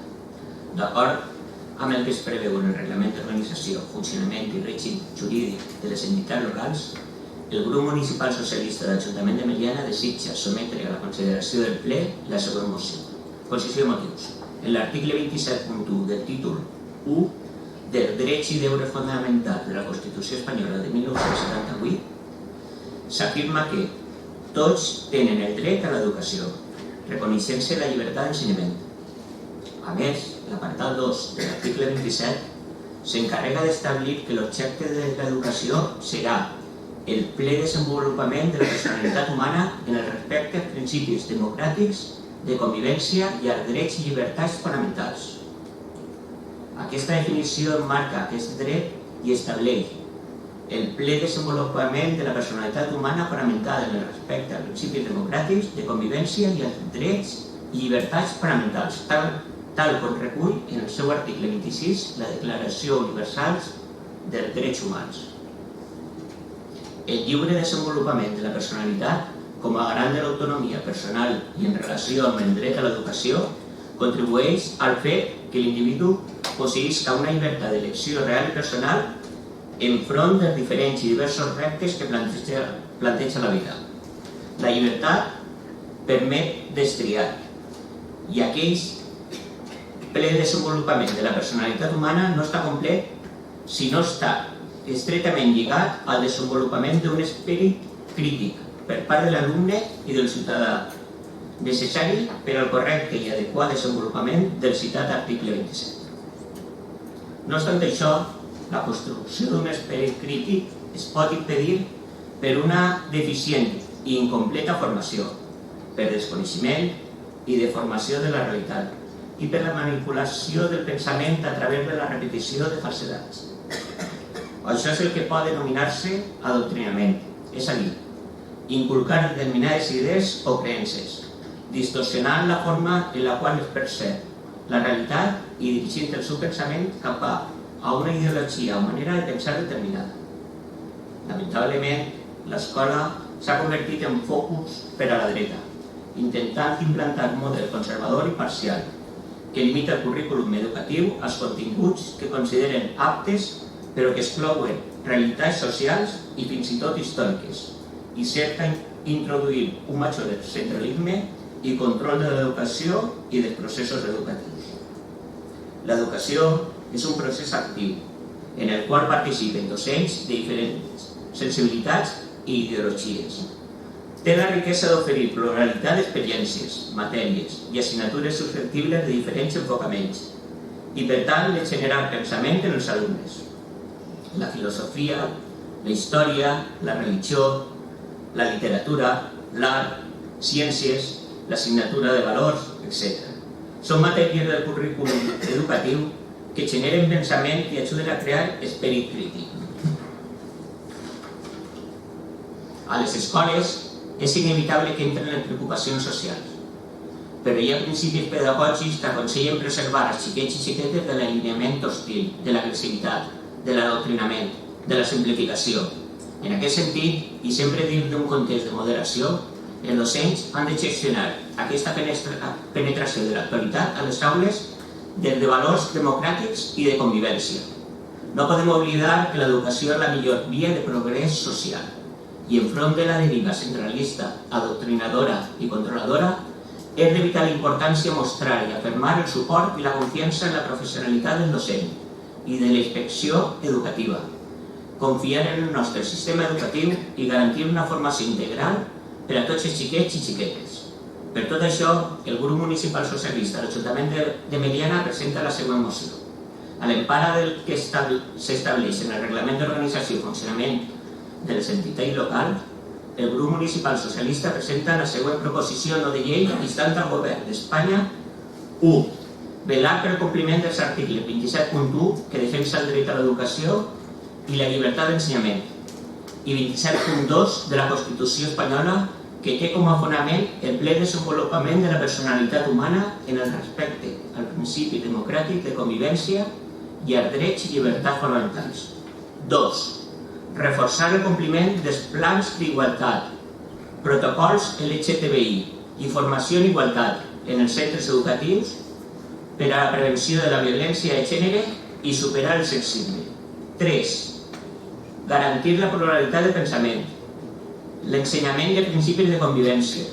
[SPEAKER 5] D'acord amb el que es preveu en el Reglament d'Organització, Funcionament i Règim Jurídic de les entitats locals, el Grup Municipal Socialista de l'Ajuntament de Meliana desitja sometre a la consideració del ple la següent moció. Exposició de motius. En l'article 27.1 del títol 1 dels drets i deures fonamentals de la Constitució Espanyola de 1978 s'afirma que tots tenen el dret a l'educació, reconeixent-se la llibertat d'ensenyament. A més, l'apartat 2 de l'article 27 s'encarrega d'establir que l'objecte de l'educació serà el ple desenvolupament de la personalitat humana en el respecte als principis democràtics, de convivència i als drets i llibertats fonamentals. Aquesta definició emmarca aquest dret i estableix el ple desenvolupament de la personalitat humana fonamentada en el respecte als principis democràtics, de convivència i als drets i llibertats fonamentals, tal com recull en el seu article 26 la Declaració Universal dels Drets Humans. El lliure desenvolupament de la personalitat com a garant de l'autonomia personal i en relació amb el dret a l'educació contribueix al fet que l'individu posseïsca una llibertat d'elecció real i personal enfront dels diferents i diversos reptes que planteja la vida. La llibertat permet destriar i aquell ple desenvolupament de la personalitat humana no està complet si no està estretament lligat al desenvolupament d'un esperit crític per part de l'alumne i del ciutadà, necessari per al correcte i adequat desenvolupament del citat article 27. No obstant això, la construcció d'un esperit crític es pot impedir per una deficient i incompleta formació, per desconeixement i deformació de la realitat i per la manipulació del pensament a través de la repetició de falsedats. Això és el que pot denominar-se adoctrinament, és a dir, inculcar determinades idees o creences, distorsionant la forma en la qual es percep la realitat i dirigint el seu pensament cap a una ideologia o manera de pensar determinada. Lamentablement, l'escola s'ha convertit en focus per a la dreta, intentant implantar un model conservador i parcial que limita el currículum educatiu als continguts que consideren aptes però que exclouen realitats socials i fins i tot històriques i cerca introduir un major centralisme i control de l'educació i dels processos educatius. L'educació és un procés actiu en el qual participen docents de diferents sensibilitats i ideologies. Té la riquesa d'oferir pluralitat d'experiències, matèries i assignatures susceptibles de diferents enfocaments i, per tant, de generar pensament en els alumnes. La filosofia, la història, la religió, la literatura, l'art, ciències, l'assignatura de valors, etc. Són matèries del currículum educatiu que generen pensament i ajuden a crear esperit crític. A les escoles és inevitable que entren les preocupacions socials, però hi ha principis pedagògics que aconsellen preservar els xiquets i xiquetes de l'alineament hostil, de l'agressivitat, de l'adoctrinament, de la simplificació. En aquest sentit, i sempre dins d'un context de moderació, els docents han de gestionar aquesta penetració de l'actualitat a les aules des de valors democràtics i de convivència. No podem oblidar que l'educació és la millor via de progrés social i enfront de la deriva centralista, adoctrinadora i controladora, és de vital importància mostrar i afirmar el suport i la confiança en la professionalitat del docent i de la inspecció educativa, confiar en el nostre sistema educatiu i garantir una formació integral per a tots els xiquets i xiquetes. Per tot això, el grup municipal socialista de l'Ajuntament de Meliana presenta la següent moció. A l'empara del que s'estableix en el reglament d'organització i funcionament de les entitats locals, el grup municipal socialista presenta la següent proposició no de llei instant al govern d'Espanya: 1. Velar pel compliment dels articles 27.1 que defensa el dret a l'educació i la llibertat d'ensenyament i 27.2 de la Constitució espanyola que té com a fonament el ple desenvolupament de la personalitat humana en el respecte al principi democràtic de convivència i als drets i llibertats fonamentals. 2. Reforçar el compliment dels plans d'igualtat, protocols LGTBI i formació en igualtat en els centres educatius per a la prevenció de la violència de gènere i superar el sexisme. 3. Garantir la pluralitat de pensament, l'ensenyament de principis de convivència,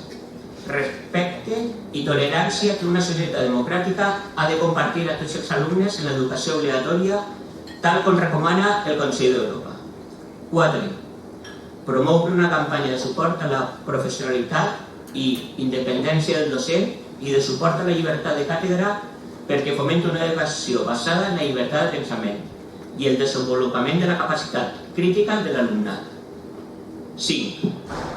[SPEAKER 5] respecte i tolerància que una societat democràtica ha de compartir a tots els alumnes en l'educació obligatòria, tal com recomana el Consell d'Europa. 4. Promoure una campanya de suport a la professionalitat i independència del docent i de suport a la llibertat de càtedra perquè fomenta una educació basada en la llibertat de pensament i el desenvolupament de la capacitat crítica de l'alumnat. 5.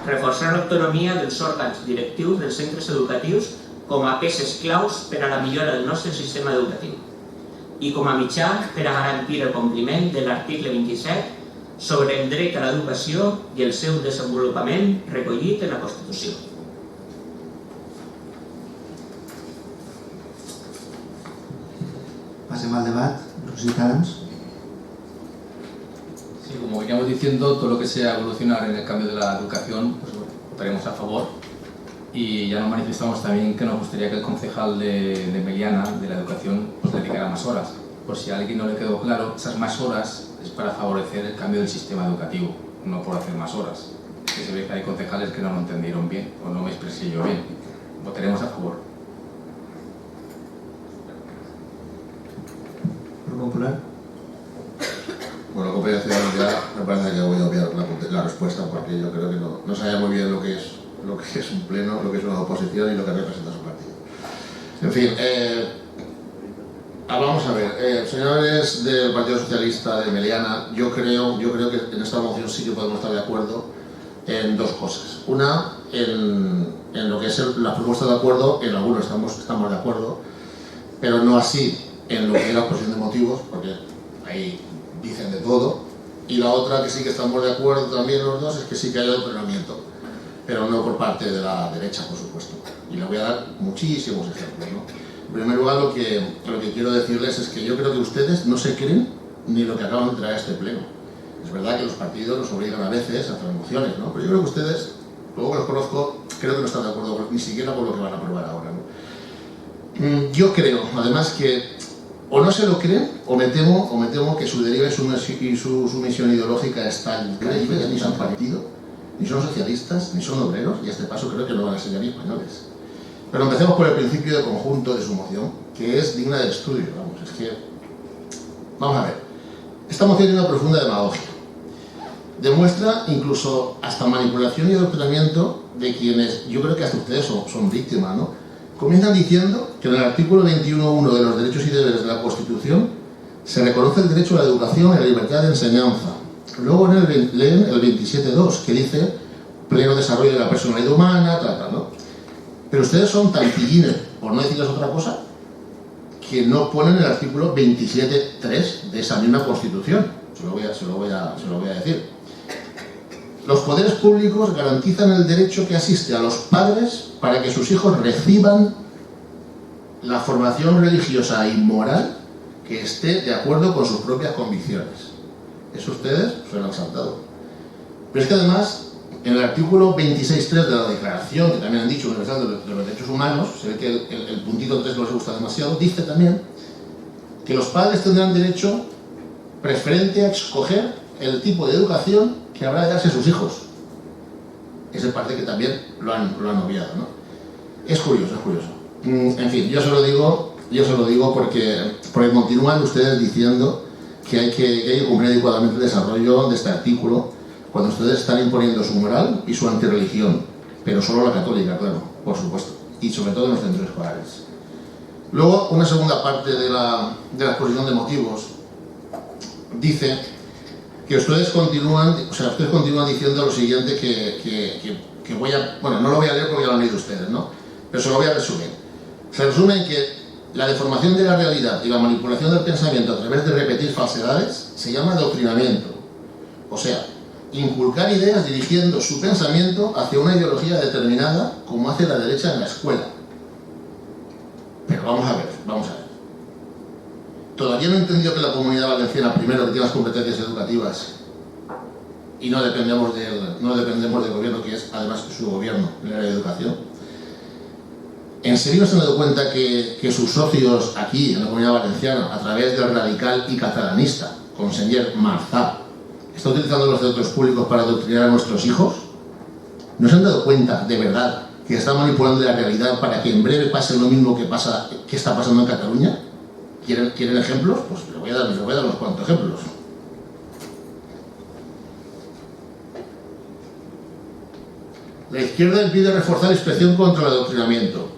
[SPEAKER 5] Reforçar l'autonomia dels òrgans directius dels centres educatius com a peces claus per a la millora del nostre sistema educatiu i com a mitjà per a garantir el compliment de l'article 27 sobre el dret a l'educació i el seu desenvolupament recollit en la Constitució.
[SPEAKER 1] Passem al debat, los ciutadans.
[SPEAKER 4] Sí, como veníamos diciendo, todo lo que sea evolucionar en el cambio de la educación, pues bueno, votaremos a favor. Y ya nos manifestamos también que nos gustaría que el concejal de Meliana, de la educación, pues dedicara más horas. Por si a alguien no le quedó claro, esas más horas es para favorecer el cambio del sistema educativo, no por hacer más horas. Que se ve que hay concejales que no lo entendieron bien, o no me expresé yo bien. Votaremos a favor.
[SPEAKER 1] Grupo Popular.
[SPEAKER 9] Bueno,
[SPEAKER 6] Compañía Ciudadanos ya me parece que voy a obviar la respuesta, porque yo creo que no sabía muy bien lo que es un pleno, lo que es una oposición y lo que representa su partido. En fin, vamos a ver, señores del Partido Socialista de Meliana, yo creo que en esta moción sí que podemos estar de acuerdo en dos cosas. Una, en lo que es la propuesta de acuerdo, en algunos estamos de acuerdo, pero no así en lo que es la exposición de motivos, porque ahí dicen de todo. Y la otra, que sí que estamos de acuerdo también los dos, es que sí que hay adoctrinamiento, pero no por parte de la derecha, por supuesto. Y le voy a dar muchísimos ejemplos, ¿no? En primer lugar, lo que quiero decirles es que yo creo que ustedes no se creen ni lo que acaban de traer a este pleno. Es verdad que los partidos nos obligan a veces a hacer mociones, ¿no? Pero yo creo que ustedes, luego que los conozco, creo que no están de acuerdo ni siquiera con lo que van a aprobar ahora, ¿no? Yo creo, además, que o no se lo creen, o me temo que su deriva y su sumisión ideológica es tan increíble, ni son partido, ni son socialistas, ni son obreros, y a este paso creo que no van a ser ni españoles. Pero empecemos por el principio de conjunto de su moción, que es digna de estudio, vamos a ver. Esta moción tiene una profunda demagogia. Demuestra incluso hasta manipulación y adoctrinamiento de quienes, yo creo que hasta ustedes son víctimas, ¿no? Comienzan diciendo que en el artículo 21.1 de los derechos y deberes de la Constitución se reconoce el derecho a la educación y la libertad de enseñanza. Luego leen el 27.2, que dice pleno desarrollo de la personalidad humana, ¿no? Pero ustedes son tan pillines, por no decirles otra cosa, que no ponen el artículo 27.3 de esa misma Constitución. Se lo voy a decir. Los poderes públicos garantizan el derecho que asiste a los padres para que sus hijos reciban la formación religiosa y moral que esté de acuerdo con sus propias convicciones. Eso ustedes se lo han saltado. Pero es que además, en el artículo 26.3 de la Declaración, que también han dicho Universal de los Derechos Humanos, se ve que el puntito 3 no les gusta demasiado, dice también que los padres tendrán derecho preferente a escoger el tipo de educación que habrá de darse a sus hijos. Esa parte que también lo han obviado, ¿no? Es curioso. En fin, yo se lo digo porque continúan ustedes diciendo que hay que cumplir adecuadamente el desarrollo de este artículo cuando ustedes están imponiendo su moral y su antirreligión, pero solo la católica, claro, por supuesto, y sobre todo en los centros escolares. Luego, una segunda parte de la exposición de motivos dice que ustedes continúan diciendo lo siguiente que voy a... Bueno, no lo voy a leer porque ya lo han leído ustedes, ¿no? Pero se lo voy a resumir. Se resume en que la deformación de la realidad y la manipulación del pensamiento a través de repetir falsedades se llama adoctrinamiento. O sea, inculcar ideas dirigiendo su pensamiento hacia una ideología determinada, como hace la derecha en la escuela. Pero vamos a ver. Todavía no he entendido que la Comunidad Valenciana, primero, que tiene las competencias educativas y no dependemos del gobierno, que es además su gobierno en el área de educación. ¿En serio se han dado cuenta que sus socios aquí, en la Comunidad Valenciana, a través del radical y catalanista, conseller Marzá, está utilizando los centros públicos para adoctrinar a nuestros hijos? ¿No se han dado cuenta, de verdad, que está manipulando la realidad para que en breve pase lo mismo que está pasando en Cataluña? ¿Quieren ejemplos? Pues les voy a dar unos cuantos ejemplos. La izquierda impide reforzar la inspección contra el adoctrinamiento.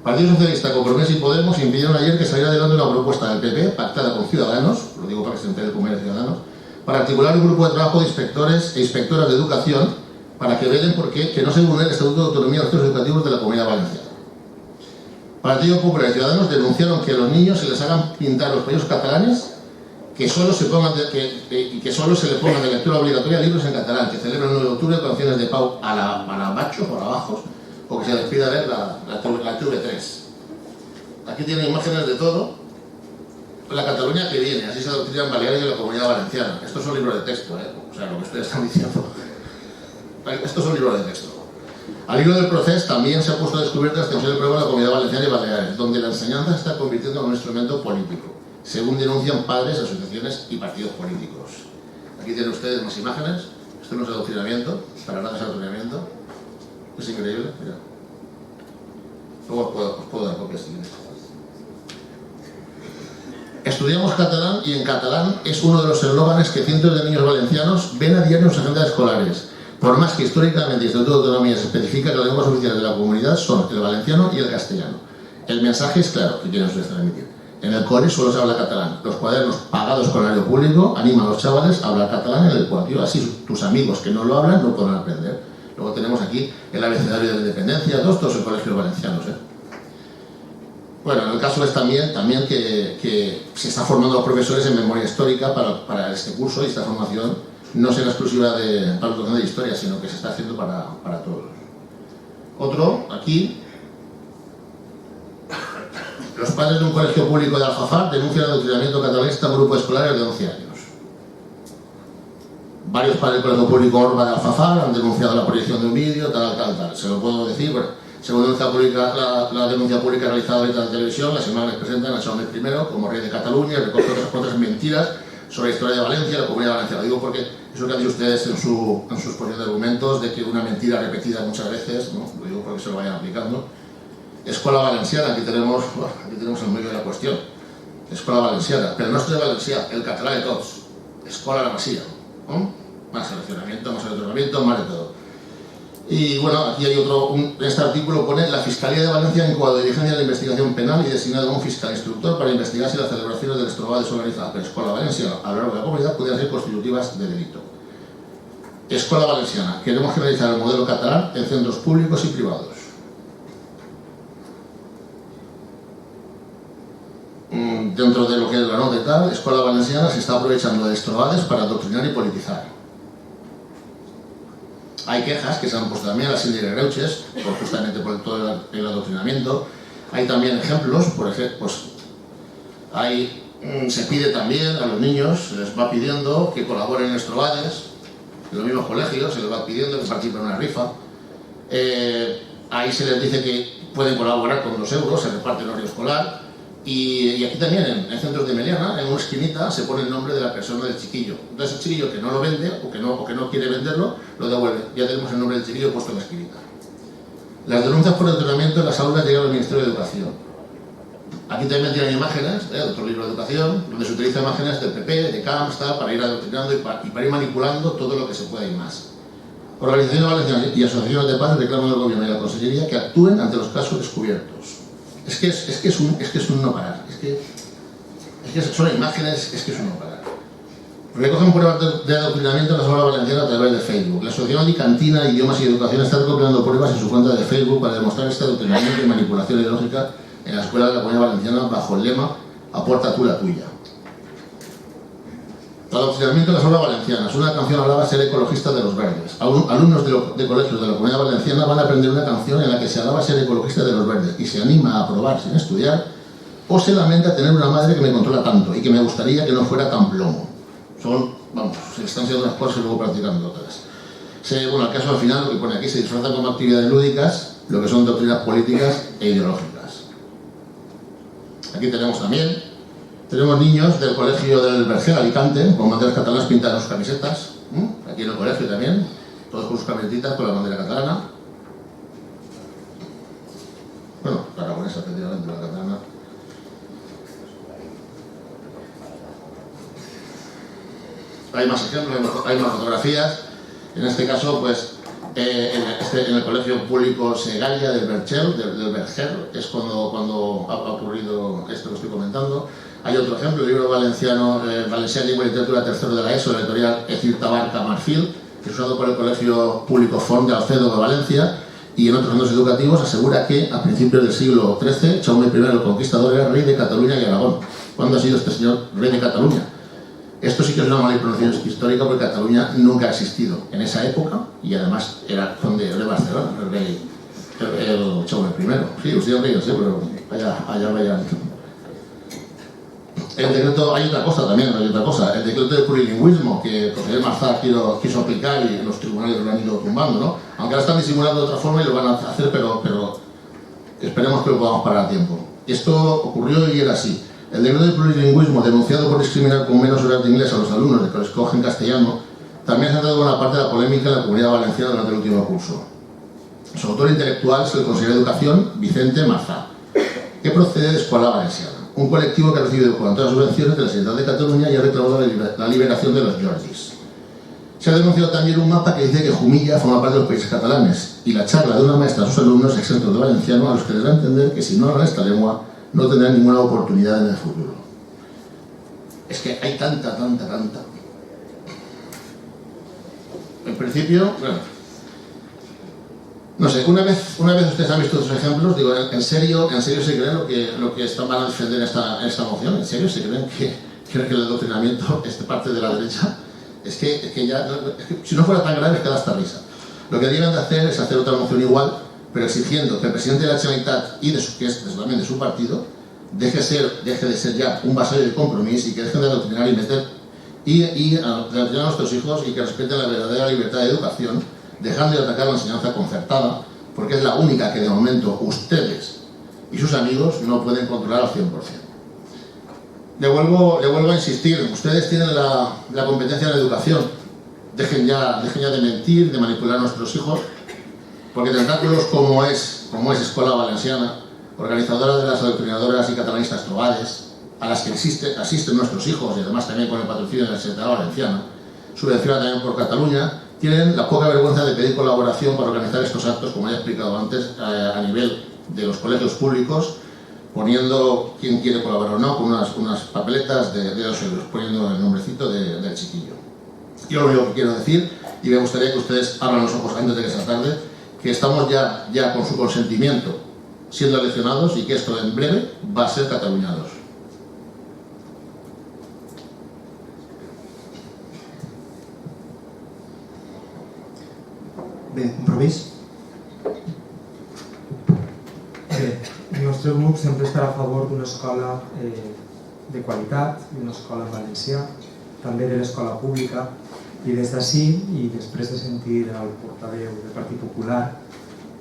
[SPEAKER 6] Partido Socialista, Compromís y Podemos impidieron ayer que saliera adelante una propuesta del PP, pactada con Ciudadanos, lo digo para que se entere cómo era Ciudadanos, para articular un grupo de trabajo de inspectores e inspectoras de educación para que velen por qué que no se vulnere el Estatuto de Autonomía de los Centros Educativos de la Comunidad Valenciana. Partido Popular y Ciudadanos denunciaron que a los niños se les hagan pintar los paños catalanes, que solo se le pongan de lectura obligatoria libros en catalán, que celebren el 9 de octubre canciones de Pau a la macho por abajo, o que se les pida ver la TV3. Aquí tienen imágenes de todo. La Cataluña que viene, así se adoctrinan Baleares y la Comunidad Valenciana. Estos son libros de texto, o sea, lo que ustedes están diciendo. Estos son libros de texto. Al hilo del proceso también se ha puesto a descubierto la extensión del problema de la Comunidad Valenciana y Baleares, donde la enseñanza se está convirtiendo en un instrumento político, según denuncian padres, asociaciones y partidos políticos. Aquí tienen ustedes más imágenes. Esto no es adoctrinamiento, para nada es adoctrinamiento. Es increíble, mira. Luego os puedo dar copias si queréis. Esto Estudiamos catalán y en catalán es uno de los eslóganes que cientos de niños valencianos ven a diario en sus agendas escolares. Por más que históricamente el Estatuto de Autonomía se especifica que las lenguas oficiales de la comunidad son el valenciano y el castellano. El mensaje es claro, que quieren ustedes transmitir. En el cole solo se habla catalán. Los cuadernos pagados con horario público animan a los chavales a hablar catalán en el patio. Así tus amigos que no lo hablan no podrán aprender. Luego tenemos aquí el abecedario de la independencia, todos en colegios valencianos. Bueno, el caso es también que se está formando a los profesores en memoria histórica para este curso, y esta formación no será exclusiva para la educación de historia, sino que se está haciendo para todos. Otro, aquí, los padres de un colegio público de Alfafar denuncian el adoctrinamiento catalanista a grupos escolares de 11 años. Varios padres del colegio público Orba de Alfafar han denunciado la proyección de un vídeo, tal. Se lo puedo decir, bueno. Según la denuncia pública realizada ahorita en la televisión, las imágenes presentan a Jaume I como rey de Cataluña y recoge otras mentiras sobre la historia de Valencia y la comunidad valenciana. Lo digo porque eso que han dicho ustedes en sus propios argumentos, de que una mentira repetida muchas veces, ¿no? Lo digo porque se lo vayan aplicando. Escuela valenciana, aquí tenemos el medio de la cuestión. Escuela valenciana, pero no es de Valencia, el catalán de todos. Escuela la Masía, ¿no? Más seleccionamiento, más adoctrinamiento, más de todo. Y bueno, aquí hay otro, este artículo pone: la Fiscalía de Valencia ha incoado dirigencia de la investigación penal y designado a un fiscal instructor para investigar si las celebraciones del Estroba desorganizadas por Escuela Valenciana a lo largo de la comunidad podían ser constitutivas de delito. Escuela Valenciana: queremos generalizar el modelo catalán en centros públicos y privados. Dentro de lo que es la nota y tal, Escuela Valenciana se está aprovechando de estrobades para adoctrinar y politizar. Hay quejas que se han puesto también a la síndica de Greuges, justamente por todo el adoctrinamiento. Hay también ejemplos, por ejemplo, pues se pide también a los niños, se les va pidiendo que colaboren en estrobades, en los mismos colegios se les va pidiendo que participen en una rifa. Ahí se les dice que pueden colaborar con 2 euros, se reparte el horario escolar. Y aquí también, en centros de Meliana, en una esquinita, se pone el nombre de la persona del chiquillo. Entonces el chiquillo que no lo vende, o que no quiere venderlo, lo devuelve. Ya tenemos el nombre del chiquillo puesto en la esquinita. Las denuncias por adoctrinamiento en las aulas llegan al Ministerio de Educación. Aquí también tienen imágenes, de otro libro de educación, donde se utilizan imágenes del PP, de CAMS, para ir adoctrinando y para ir manipulando todo lo que se pueda y más. Organizaciones valencianas y asociaciones de padres reclaman al Gobierno y a la Consellería que actúen ante los casos descubiertos. Es que es un no parar. Es que son imágenes, es que es un no parar. Recogen pruebas de adoctrinamiento en la escuela valenciana a través de Facebook. La Asociación Alicantina Idiomas y Educación está recopilando pruebas en su cuenta de Facebook para demostrar este adoctrinamiento y manipulación ideológica en la escuela de la Comunidad Valenciana bajo el lema "Aporta tú la tuya". Adoctrinamiento en la escuela valenciana. Es una canción hablada ser ecologista de los verdes. Alumnos de colegios de la Comunidad Valenciana van a aprender una canción en la que se alaba ser ecologista de los verdes y se anima a aprobar sin estudiar, o se lamenta tener una madre que me controla tanto y que me gustaría que no fuera tan plomo. Se están haciendo unas cosas y luego practicando otras. El caso al final, lo que pone aquí, se disfrazan como actividades lúdicas lo que son doctrinas políticas e ideológicas. Aquí tenemos niños del colegio del Verger, Alicante, con banderas catalanas pintadas en sus camisetas. Aquí en el colegio también, todos con sus camisetitas con la bandera catalana. Bueno, la aragonesa, efectivamente, la catalana. Hay más ejemplos, hay más fotografías. En este caso, pues, en el colegio público Segalia del Verger, es cuando ha ocurrido esto que estoy comentando. Hay otro ejemplo, el libro valenciano, Valenciana Lengua y Literatura tercero de la ESO, de la editorial Ecir Tabarca Marfil, que es usado por el Colegio Público Font de Alcedo de Valencia, y en otros centros educativos asegura que a principios del siglo XIII, Jaume I el Conquistador era rey de Cataluña y Aragón. ¿Cuándo ha sido este señor rey de Cataluña? Esto sí que es una manipulación histórica, porque Cataluña nunca ha existido en esa época, y además era conde de Barcelona, el rey, el Jaume I. Sí, ustedes han leído, sí, pero allá vayan. El decreto, hay otra cosa, el decreto de plurilingüismo que José Marzá quiso aplicar y los tribunales lo han ido tumbando, ¿no? Aunque ahora están disimulando de otra forma y lo van a hacer, pero esperemos que lo podamos parar a tiempo. Esto ocurrió y era así. El decreto de plurilingüismo, denunciado por discriminar con menos horas de inglés a los alumnos de que los escogen castellano, también ha centrado buena parte de la polémica en la Comunidad Valenciana durante el último curso. Su autor intelectual es el consejero de Educación, Vicente Marzá, que procede de Escuela Valenciana. un colectivo que ha recibido todas las subvenciones de la Generalitat de Cataluña y ha reclamado la liberación de los Georgis. Se ha denunciado también un mapa que dice que Jumilla forma parte de los países catalanes y la charla de una maestra a sus alumnos exentos de valenciano a los que les da a entender que si no hablan esta lengua no tendrán ninguna oportunidad en el futuro. Es que hay tanta. En principio, bueno, no sé, una vez ustedes han visto estos ejemplos, digo, ¿en serio se creen lo que van a defender en esta moción? ¿En serio se creen que el adoctrinamiento es de parte de la derecha? Es que ya, si no fuera tan grave, es que da hasta risa. Lo que deben de hacer es hacer otra moción igual, pero exigiendo que el presidente de la Generalitat y que es también de su partido, deje de ser ya un vasallo de compromiso y que dejen de adoctrinar y meter y adoctrinar a nuestros hijos y que respeten la verdadera libertad de educación, dejando de atacar la enseñanza concertada, porque es la única que de momento ustedes y sus amigos no pueden controlar al 100%. Le vuelvo a insistir, ustedes tienen la competencia en la educación, dejen ya de mentir, de manipular a nuestros hijos, porque tentáculos como es Escola Valenciana, organizadora de las adoctrinadoras y catalanistas Tobades, a las que asisten nuestros hijos y además también con el patrocinio de la Generalitat Valenciana, subvencionada también por Cataluña, tienen la poca vergüenza de pedir colaboración para organizar estos actos, como ya he explicado antes, a nivel de los colegios públicos, poniendo quién quiere colaborar o no, con unas papeletas de 2 euros, poniendo el nombrecito del chiquillo. Yo lo único que quiero decir, y me gustaría que ustedes abran los ojos antes de que sea tarde, que estamos ya con su consentimiento siendo eleccionados y que esto en breve va a ser cataluñados.
[SPEAKER 1] Bé, Compromís?
[SPEAKER 7] Bé, el nostre grup sempre estarà a favor d'una escola de qualitat, d'una escola en valencià, també de l'escola pública, i des d'ací, i després de sentir el portaveu del Partit Popular,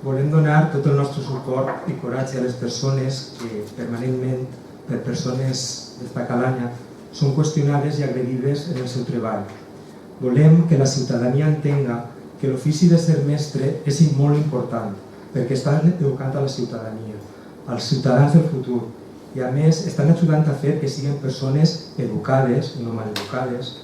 [SPEAKER 7] volem donar tot el nostre suport i coratge a les persones que permanentment, per persones d'esta calanya, són qüestionades i agredides en el seu treball. Volem que la ciutadania entenga que l'ofici de ser mestre és molt important, perquè estan educant a la ciutadania, als ciutadans del futur, i a més estan ajudant a fer que siguin persones educades, no maleducades,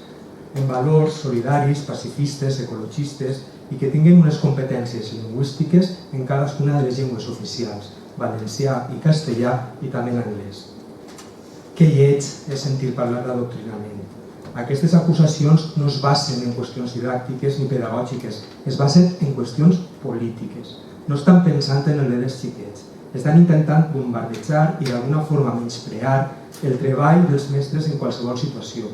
[SPEAKER 7] en valors solidaris, pacifistes, ecologistes i que tinguin unes competències lingüístiques en cadascuna de les llengües oficials, valencià i castellà i també en anglès. Que lleig és sentir parlar d'adoctrinament. Aquestes acusacions no es basen en qüestions didàctiques ni pedagògiques, es basen en qüestions polítiques. No estan pensant en el dels xiquets, estan intentant bombardejar i d'alguna forma menysprear el treball dels mestres en qualsevol situació.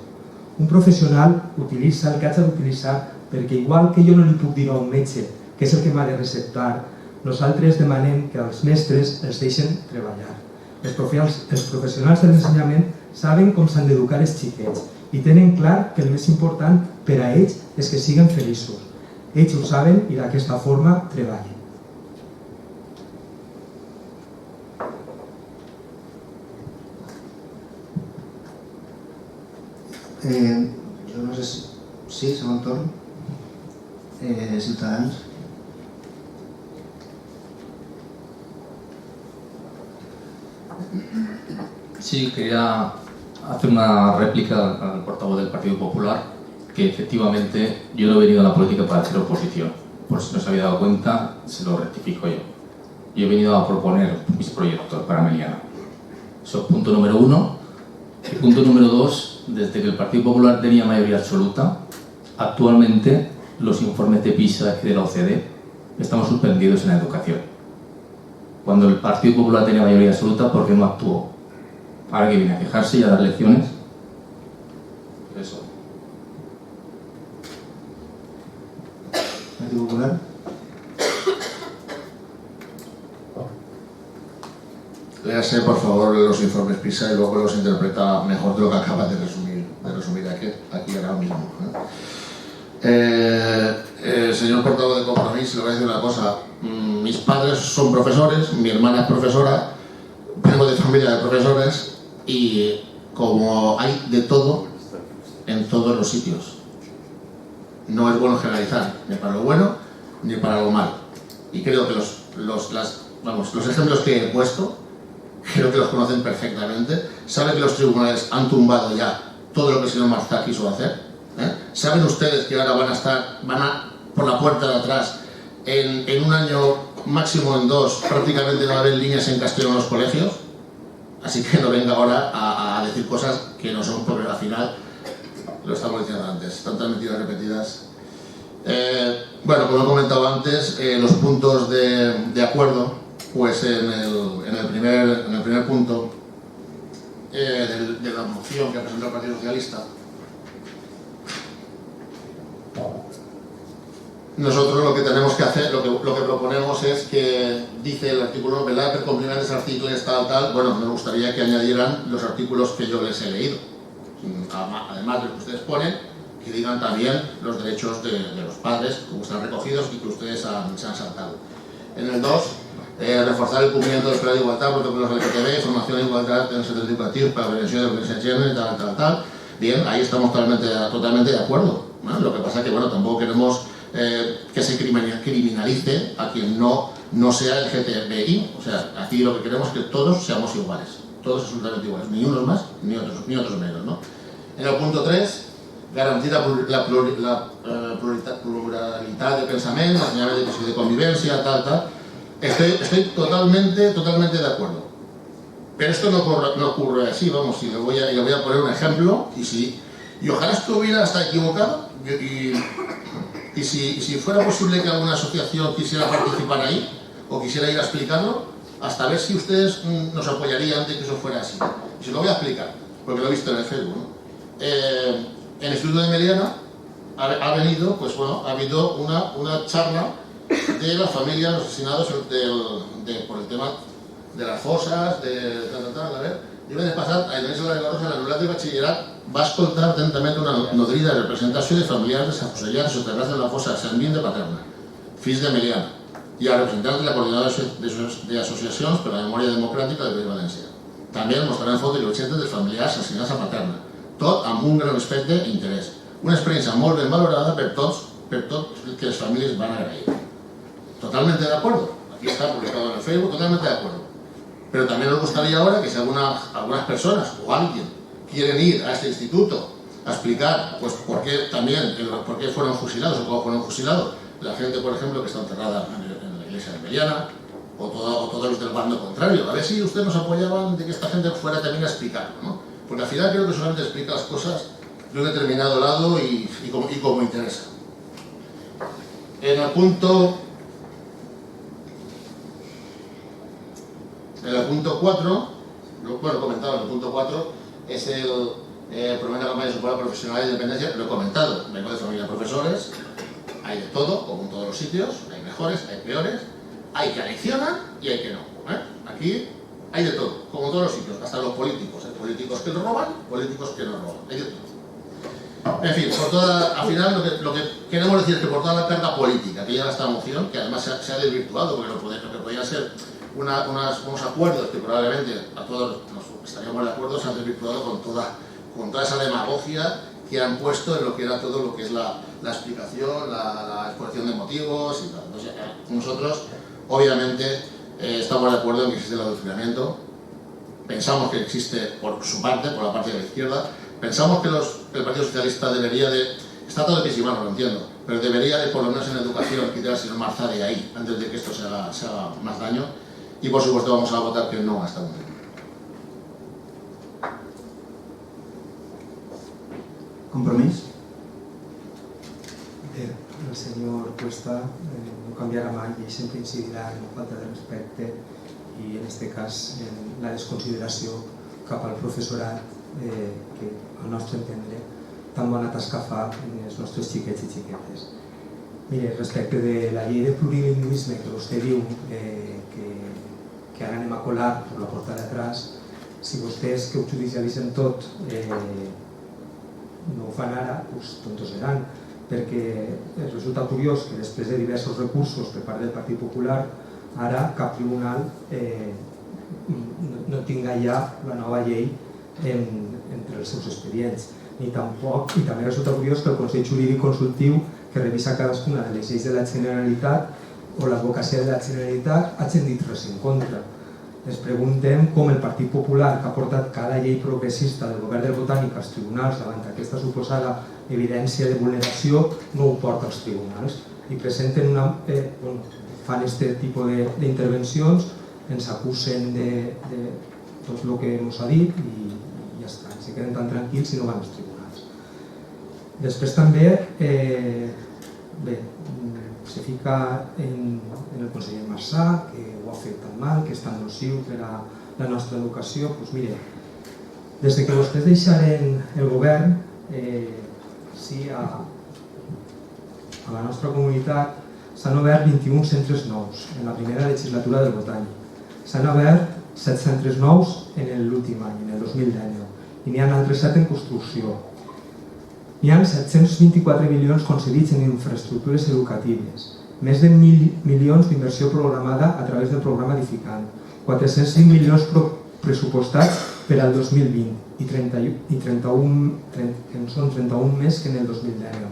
[SPEAKER 7] Un professional utilitza el que ha d'utilitzar perquè igual que jo no li puc dir a un metge que és el que m'ha de receptar, nosaltres demanem que els mestres els deixen treballar. Els professionals de l'ensenyament saben com s'han d'educar els xiquets i tenen clar que el més important per a ells és que siguin feliços. Ells ho saben i d'aquesta forma treballen.
[SPEAKER 1] Jo no sé si... Sí, segon torn. Ciutadans.
[SPEAKER 4] Sí, quería hacer una réplica al portavoz del Partido Popular, que efectivamente yo no he venido a la política para hacer oposición. Por si no se había dado cuenta, se lo rectifico yo. Yo he venido a proponer mis proyectos para Meliana. Eso es punto número 1. Y punto número 2, desde que el Partido Popular tenía mayoría absoluta, actualmente los informes de PISA y de la OCDE estamos suspendidos en la educación. Cuando el Partido Popular tenía mayoría absoluta, ¿por qué no actuó? Ahora que viene a quejarse y a dar lecciones. Eso.
[SPEAKER 1] Partido Popular.
[SPEAKER 6] Léase, por favor, los informes PISA y luego los interpreta mejor de lo que acaba de resumir aquí ahora mismo. Señor portavoz de Compromís, le voy a decir una cosa. Mis padres son profesores, mi hermana es profesora, vengo de familia de profesores y como hay de todo en todos los sitios, no es bueno generalizar, ni para lo bueno ni para lo malo. Y creo que los ejemplos que he puesto, creo que los conocen perfectamente. ¿Sabe que los tribunales han tumbado ya todo lo que el señor Marzá quiso hacer? ¿Saben ustedes que ahora van a por la puerta de atrás, en un año, máximo en 2, prácticamente no va a haber líneas en castellano en los colegios? Así que no venga ahora a decir cosas que no son, porque al final lo estamos diciendo antes, tantas mentiras repetidas. Bueno, como he comentado antes, los puntos de acuerdo, pues en el primer punto de la moción que ha presentado el Partido Socialista, nosotros lo que tenemos que hacer, lo que proponemos es que dice el artículo, velar per compliment dels articles tal, bueno, me gustaría que añadieran los artículos que yo les he leído, además de lo que ustedes ponen, que digan también los derechos de los padres, como están recogidos y que ustedes se han saltado. En el 2, reforzar el cumplimiento del plan de igualdad, protocolos LGTB, formación de igualdad en los centros educativos para prevención de violencia de género, tal. Bien, ahí estamos totalmente de acuerdo, ¿no? Lo que pasa es que, bueno, tampoco queremos que se criminalice a quien no sea LGTBI. O sea, aquí lo que queremos es que todos seamos iguales, todos absolutamente iguales, ni unos más ni otros menos, ¿no? En el punto 3, garantir la pluralidad de pensamiento, de convivencia, tal. Estoy totalmente de acuerdo. Pero esto no ocurre así, vamos, y le voy a poner un ejemplo, y ojalá estuviera hasta equivocado, y si fuera posible que alguna asociación quisiera participar ahí, o quisiera ir a explicarlo, hasta ver si ustedes nos apoyarían de que eso fuera así. Y se lo voy a explicar, porque lo he visto en el Facebook, ¿no? En el Instituto de Meliana ha habido una charla de las familias, los asesinados por el tema de las fosas, a ver, deben de passat, a l'Inés Lagos, en l'alumnat de batxillerat, va escoltar atentament una nodrida representació de familiars desafusellats soterrats en la fossa Sant Vint de Paterna, fills de Meliana, i a representants de la Coordinadora d'Associacions per la Memòria Democràtica de País Valencià. També mostraran fotos i objectes dels familiars assassinats a Paterna, tot amb un gran respecte i interès. Una experiència molt ben valorada per tots que les famílies van agrair. Totalmente de acuerdo. Aquí está publicado en el Facebook, totalmente de acuerdo. Pero también nos gustaría ahora que si algunas personas o alguien quieren ir a este instituto a explicar pues por qué fueron fusilados o cómo fueron fusilados la gente, por ejemplo, que está enterrada en la iglesia de Meliana, o todos los del bando contrario, a ver si ustedes nos apoyaban de que esta gente fuera también a explicarlo, ¿no? Porque al final creo que solamente explica las cosas de un determinado lado y como interesa. En el punto 4, bueno, comentado en el punto 4, es el promover la campaña de soporte profesional y dependencia. Lo he comentado, vengo de familia de profesores, hay de todo, como en todos los sitios, hay mejores, hay peores, hay que aleccionan y hay que no. Aquí hay de todo, como en todos los sitios, hasta los políticos. Hay políticos que roban, políticos que no roban, hay de todo. En fin, al final lo que queremos decir es que por toda la carga política que lleva esta moción, que además se ha desvirtuado, porque lo que podía ser unos acuerdos que probablemente a todos nos estaríamos de acuerdo, se han desvirtuado con toda esa demagogia que han puesto en lo que era todo lo que es la explicación, la exposición de motivos y tal. Entonces, nosotros, obviamente, estamos de acuerdo en que existe el adoctrinamiento, pensamos que existe por su parte, por la parte de la izquierda, pensamos que el Partido Socialista debería de, está todo de pies y manos, lo entiendo, pero debería de, por lo menos en educación, quitar al señor Marzá de ahí, antes de que esto se haga más daño, y por supuesto vamos a votar que no a esta moción.
[SPEAKER 1] ¿Compromís?
[SPEAKER 7] El senyor Cuesta no canviarà mai i sempre incidirà en la falta de respecte i en aquest cas en la desconsideració cap al professorat que al nostre entendre tan bona tasca fa els nostres xiquets i xiquetes. Mire, respecte de la llei de plurilingüisme que vostè diu que ara anem a colar per la porta d'atràs, si vostès que ho judicialitzen tot no ho fan ara, doncs tontos seran, perquè resulta curiós que després de diversos recursos per part del Partit Popular ara cap tribunal no tinga ja la nova llei entre els seus expedients, ni tampoc, i també resulta curiós que el Consell Jurídic Consultiu que revisa cadascuna de les lleis de la Generalitat o l'advocacia de la Generalitat hagin dit res en contra. Ens preguntem com el Partit Popular, que ha portat cada llei progressista del govern del Botànic als tribunals davant aquesta suposada evidència de vulneració, no ho porta als tribunals. I presenten fan aquest tipus d'intervencions, ens acusen de tot el que ens ha dit i ja està, se queden tan tranquils i no van als tribunals. Després també se fica en el conseller Marsà, que ho ha fet tan mal, que és tan nociu per a la nostra educació. Doncs mire, des que vostès deixaren el govern, sí, a la nostra comunitat s'han obert 21 centres nous en la primera legislatura del Botànic. S'han obert 7 centres nous en l'últim any, en el 2019, i n'hi ha altres 7 en construcció. Hi ha 724 milions concedits en infraestructures educatives, més de 1.000 milions d'inversió programada a través del programa Edificant, 405 milions pressupostats per al 2020 i 31 més que en el 2019.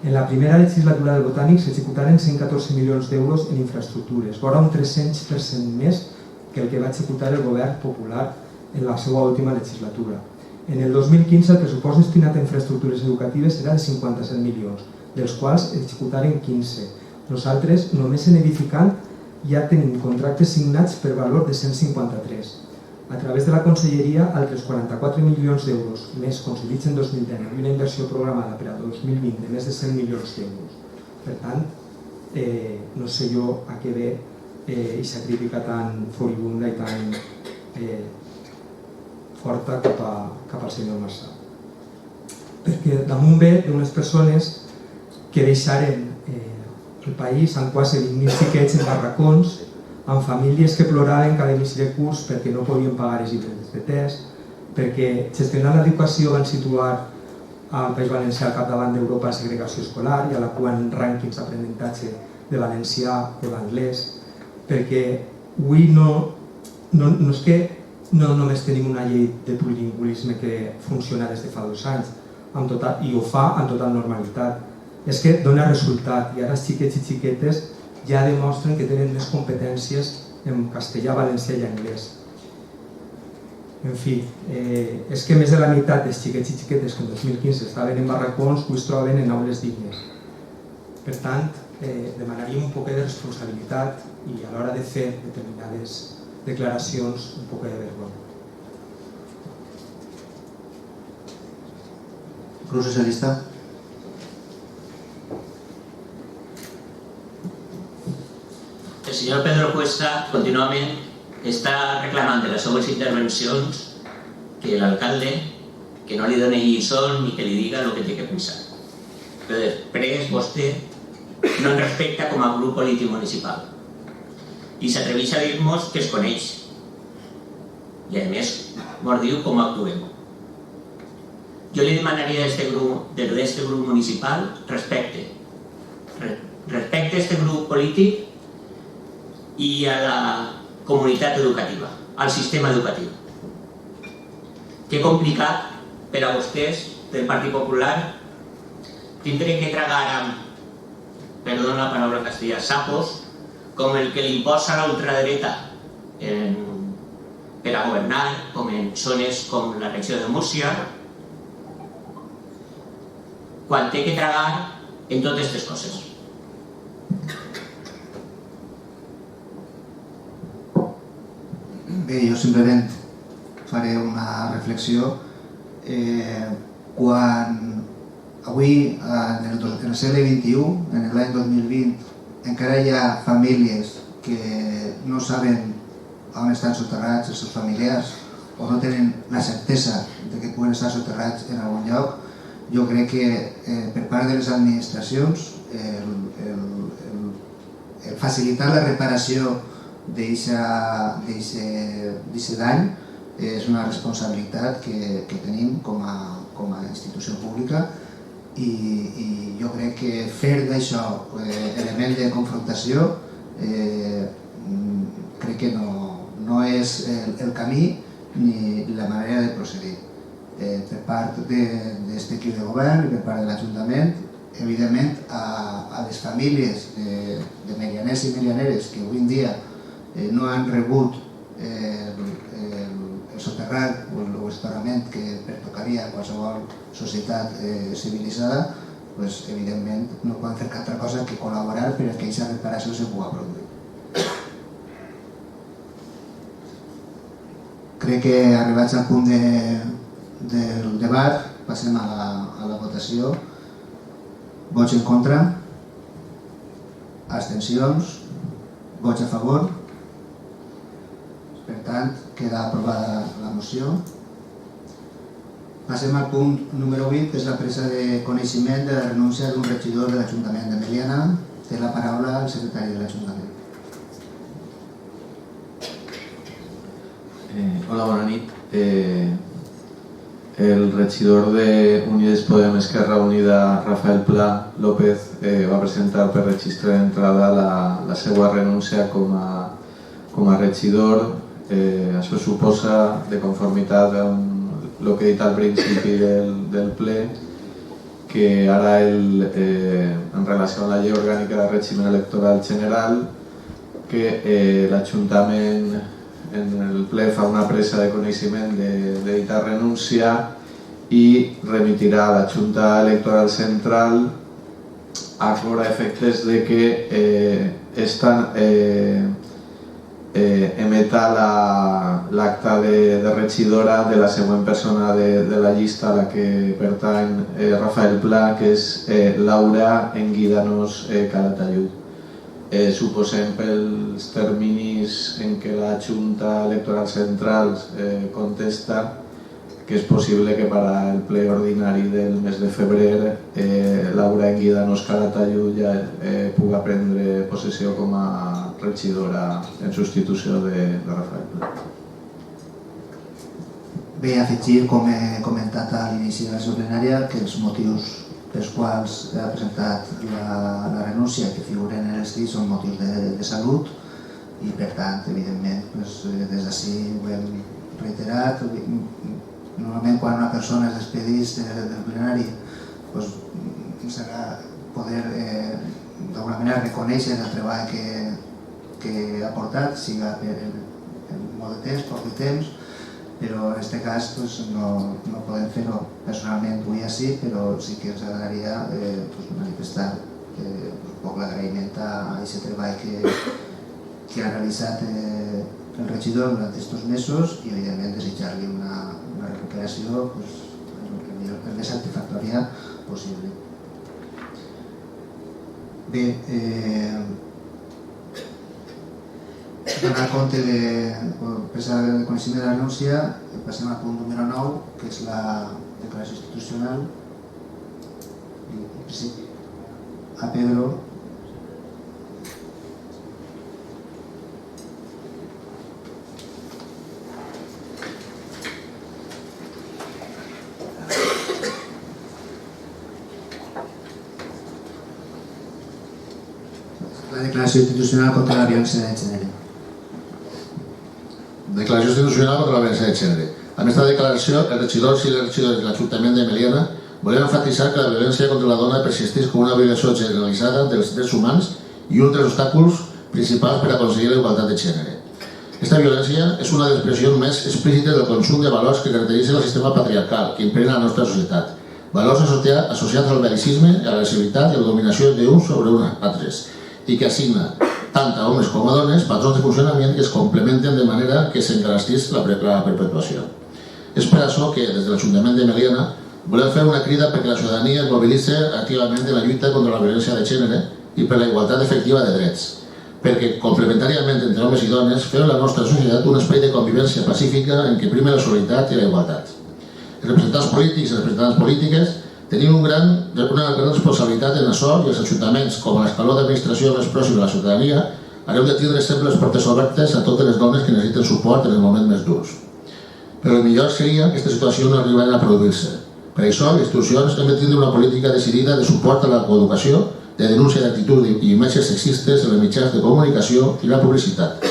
[SPEAKER 7] En la primera legislatura del Botànic s'executaren 114 milions d'euros en infraestructures, vora un 300% més que el que va executar el govern popular en la seva última legislatura. En el 2015 el pressupost destinat a infraestructures educatives era de 57 milions, dels quals executaren 15. Nosaltres, només en Edificant, ja tenim contractes signats per valor de 153. A través de la Conselleria, altres 44 milions d'euros més concedits en 2019 i una inversió programada per a 2020 de més de 100 milions d'euros. Per tant, no sé jo a què ve aquesta crítica tan furibunda i tan forta cap al senyor Marsà. Perquè damunt ve d'unes persones que deixaren el país amb quasi 20.000 xiquets en barracons, amb famílies que ploraven cada inici de curs perquè no podien pagar els llibres de test, perquè gestionant l'educació van situar al País Valencià al capdavant d'Europa en segregació escolar i a la cua en rànquings d'aprenentatge de valencià o d'anglès, perquè avui no és que no només tenim una llei de plurilingüisme que funciona des de fa 2 anys i ho fa amb total normalitat, és que dona resultat i ara els xiquets i xiquetes ja demostren que tenen més competències en castellà, valencià i anglès. En fi, és que més de la meitat dels xiquets i xiquetes que en 2015 estaven en barracons ho es troben en aules dignes. Per tant, demanaríem un poc de responsabilitat i a l'hora de fer determinades declaracions un poc de vergonya.
[SPEAKER 1] Grup Socialista.
[SPEAKER 5] El senyor Pedro Cuesta contínuament està reclamant de les seues intervencions que l'alcalde que no li doni lliçons ni que li diga el que té que pensar. Però després vostè no ens respecta com a grup polític municipal i s'atreveix a dir-nos que es coneix i a més ens diu com actuem. Jo li demanaria des d'aquest grup municipal respecte a aquest grup polític i a la comunitat educativa, al sistema educatiu. Que complicat per a vostès, del Partit Popular, tindre que tragar amb, perdona la paraula en castellà, sapos, com el que li imposa la ultradreta per a governar, com en zones com la regió de Múrcia, quan té que tragar en totes aquestes coses.
[SPEAKER 1] Bé, jo simplement faré una reflexió. Quan avui, en el segle XXI, en l'any 2020, encara hi ha famílies que no saben on estan soterrats els seus familiars o no tenen la certesa de que puguen estar soterrats en algun lloc, jo crec que per part de les administracions el facilitar la reparació d'aquest dany és una responsabilitat que tenim com a institució pública i jo crec que fer d'això element de confrontació crec que no és el camí ni la manera de procedir. Per part d'aquest equip de govern i per part de l'Ajuntament, evidentment a les famílies de melianers i melianeres que avui en dia no han rebut el soterrat o el soterrament que pertocaria a qualsevol societat civilitzada, evidentment no poden fer cap altra cosa que col·laborar perquè aquesta reparació se pugui produir. Crec que arribats al punt del debat passem a la votació. Vots en contra, abstencions, vots a favor. Per tant, queda aprovada la moció. Passem al punt número 8, que és la presa de coneixement de la renúncia d'un regidor de l'Ajuntament de Meliana. Té la paraula el secretari de l'Ajuntament.
[SPEAKER 2] Hola, bona nit. El regidor de Unides Podem Esquerra Unida, Rafael Pla López, va presentar per registre d'entrada la seva renúncia com a regidor. Això suposa, de conformitat amb el que he dit al principi del ple, que ara en relació amb la llei orgànica de règim electoral general, que l'Ajuntament en el ple fa una presa de coneixement de dita renúncia i remitirà a la Junta Electoral Central a efectes de que esta emeta l'acta de regidora de la següent persona de la llista a la que pertany Rafael Pla, que és Laura Enguidanos Calatayud. Suposem pels terminis en què la Junta Electoral Central contesta que és possible que per al ple ordinari del mes de febrer Laura Enguidanos Calatayud ja pugui prendre possessió com a regidora en substitució de Rafael Pla.
[SPEAKER 1] Bé, afegir, com he comentat a l'inici de la sessió plenària, que els motius pels quals ha presentat la renúncia que figuren en els escrits són motius de salut i, per tant, evidentment, des d'ací ho hem reiterat. Normalment, quan una persona es despedís del plenari, serà poder d'alguna manera reconèixer el treball que ha portat, siga per molt de temps, poc de temps, però en aquest cas no podem fer-ho personalment avui així, però sí que ens agradaria manifestar un poc l'agraïment a aquest treball que ha realitzat el regidor durant aquests mesos i evidentment desitjar-li una recuperació el més satisfactòria possible. Bé, donar compte de presa de coneixement de l'anúncia, passem al punt número 9, que és la declaració institucional. A Pedro. La declaració institucional contra la violència de gènere.
[SPEAKER 6] Declaració institucional contra la violència de gènere. Amb aquesta declaració, els regidors i les regidores de l'Ajuntament de Meliana volem enfatitzar que la violència contra la dona persisteix com una obligació generalitzada dels drets humans i un dels obstacles principals per aconseguir la igualtat de gènere. Aquesta violència és una de les expressions més explícites del conjunt de valors que caracteritzen el sistema patriarcal que impregna la nostra societat. Valors associats al bel·licisme, a l'agressivitat i a la dominació d'uns sobre uns altres, i que assigna tant a homes com a dones patrons de funcionament que es complementen de manera que s'encarastís la perpetuació. És per això que des de l'Ajuntament de Meliana volem fer una crida perquè la ciutadania es mobilitzi activament en la lluita contra la violència de gènere i per la igualtat efectiva de drets, perquè complementàriament entre homes i dones fem la nostra societat un espai de convivència pacífica en què prime la solidaritat i la igualtat. Els representants polítics i les representants polítiques tenim una gran responsabilitat en això i els ajuntaments, com a l'escaló d'administració més pròxim de la ciutadania, haureu de tindre sempre les portes obertes a totes les dones que necessiten suport en els moments més durs. Però el millor seria que aquesta situació no arribés a produir-se. Per això, les institucions hem de tindre una política decidida de suport a la coeducació, de denúncia d'actituds i imatges sexistes en els mitjans de comunicació i la publicitat.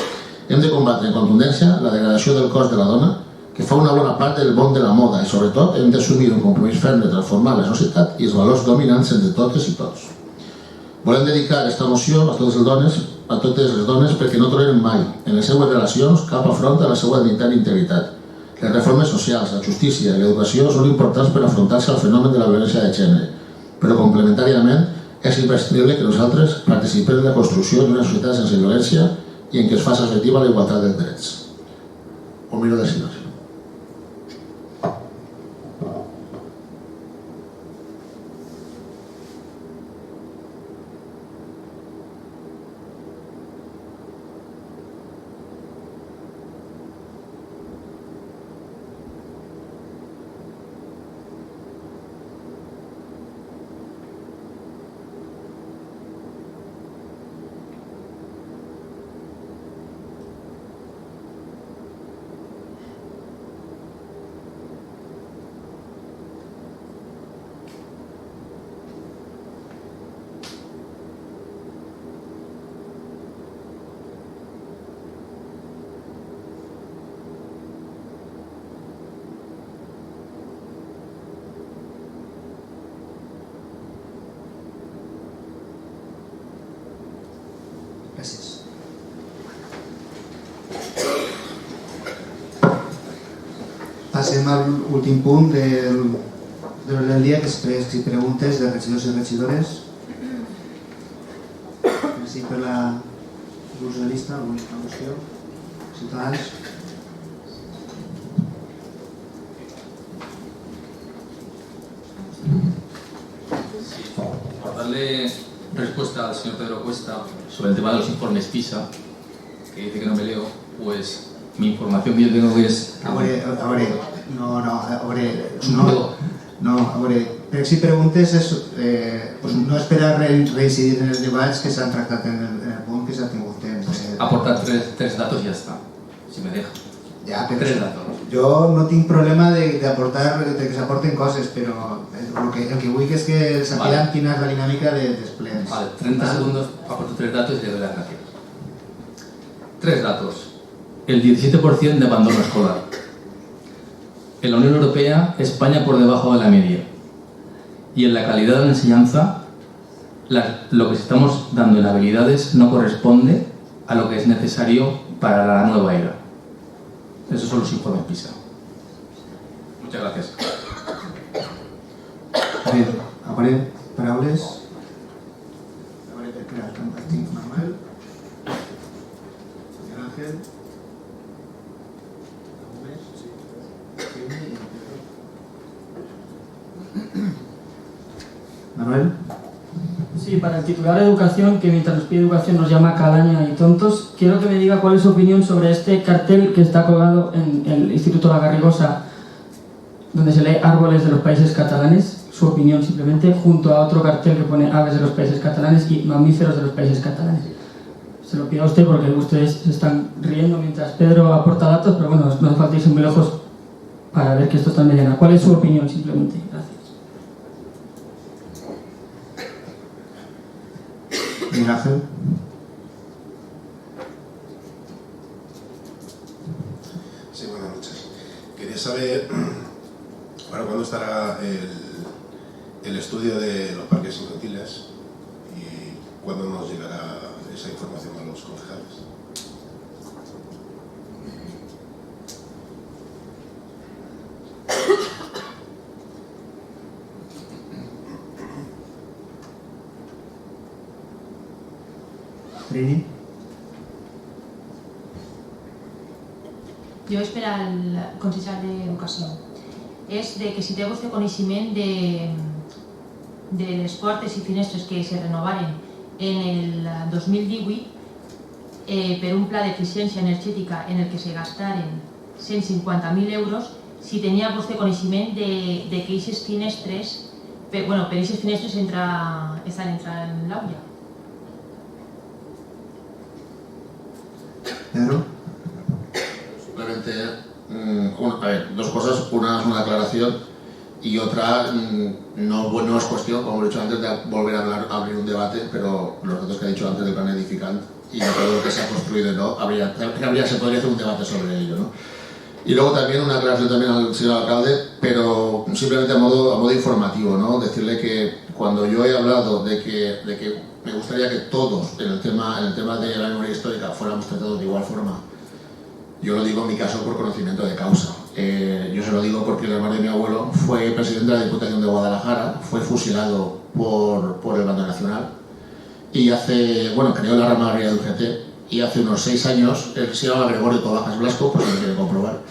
[SPEAKER 6] Hem de combatre en contundència la degradació del cos de la dona, que fa una bona part del món de la moda i, sobretot, hem d'assumir un compromís ferm de transformar la societat i els valors dominants entre totes i tots. Volem dedicar aquesta moció a totes les dones a totes les dones perquè no toleren mai, en les seues relacions, cap afront a la seva dignitat i integritat. Les reformes socials, la justícia i l'educació són importants per afrontar-se al fenomen de la violència de gènere, però complementàriament és imprescindible que nosaltres participem en la construcció d'una societat sense violència i en què es faci efectiva la igualtat dels drets. Un minut de silenci.
[SPEAKER 1] Gràcies. Passem a l'últim punt de l'ordre del dia, que és preguntes de regidors i regidores. Així per la grup socialista, alguna qüestió? Ciutadans?
[SPEAKER 4] Por darle respuesta al señor Pedro Cuesta sobre el tema de los informes PISA, que dice que no me leo, pues mi información que yo tengo es...
[SPEAKER 1] A veure, per si preguntes no espera reincidir en els debats que s'han tractat en el punt que s'ha tingut temps.
[SPEAKER 4] Aportar tres datos y ya está, si me deja.
[SPEAKER 1] Ja, però
[SPEAKER 4] Tres datos.
[SPEAKER 1] jo no tinc problema de que s'aporten coses, però el que vull és que sapiguem quina és la dinàmica dels plens.
[SPEAKER 4] Vale, 30 segundos, aporto tres datos y le doy las gracias. Tres datos. El 17% de abandono escolar. En la Unión Europea, España por debajo de la media. Y en la calidad de la enseñanza, lo que estamos dando en habilidades no corresponde a lo que es necesario para la nueva era. Esos son los informes PISA. Muchas gracias.
[SPEAKER 1] Bé, a veure, paraules. A veure, tinc Manuel. Miguel Ángel. Algú més? Manuel.
[SPEAKER 3] Sí, para el titular de Educación, que mientras nos pide educación nos llama calaña y tontos, quiero que me diga cuál es su opinión sobre este cartel que está colgado en el Instituto La Garrigosa, donde se lee árboles de los países catalanes, su opinión simplemente, junto a otro cartel que pone aves de los países catalanes y mamíferos de los países catalanes. Se lo pido a usted porque ustedes se están riendo mientras Pedro aporta datos, pero bueno, no hace falta irse muy lejos para ver que esto está en mediana. ¿Cuál es su opinión simplemente? Gracias.
[SPEAKER 1] Miguel Ángel.
[SPEAKER 9] Sí, buenas noches. Quería saber para cuándo estará el estudio de los parques infantiles y cuándo nos llegará esa información a los concejales.
[SPEAKER 1] Trini.
[SPEAKER 8] Jo és per al consell d'Educació. És de que si té vostè coneixement de les portes i finestres que se renovaren en el 2018 per un pla d'eficiència energètica en el que se gastaren 150.000 euros, si tenia vostè coneixement de que aquestes finestres, per aquestes finestres estan entrant en l'aula.
[SPEAKER 1] Pedro.
[SPEAKER 6] Simplemente, dos cosas. Una es una aclaración y otra no es cuestión, como he dicho antes, de volver a abrir un debate, pero los datos que he dicho antes del plan edificante y de todo lo que se ha construido, ¿no? Se podría hacer un debate sobre ello, ¿no? Y luego también una aclaración también al señor alcalde, pero simplemente a modo informativo, ¿no? Decirle que cuando yo he hablado de que me gustaría que todos en el tema de la memoria histórica fuéramos tratados de igual forma, yo lo digo en mi caso por conocimiento de causa. Yo se lo digo porque el hermano de mi abuelo fue presidente de la Diputación de Guadalajara, fue fusilado por el bando nacional y creó la rama agraria de UGT, y hace unos 6 años, él se llama Gregorio Tobajas Blasco, pues lo quiere comprobar,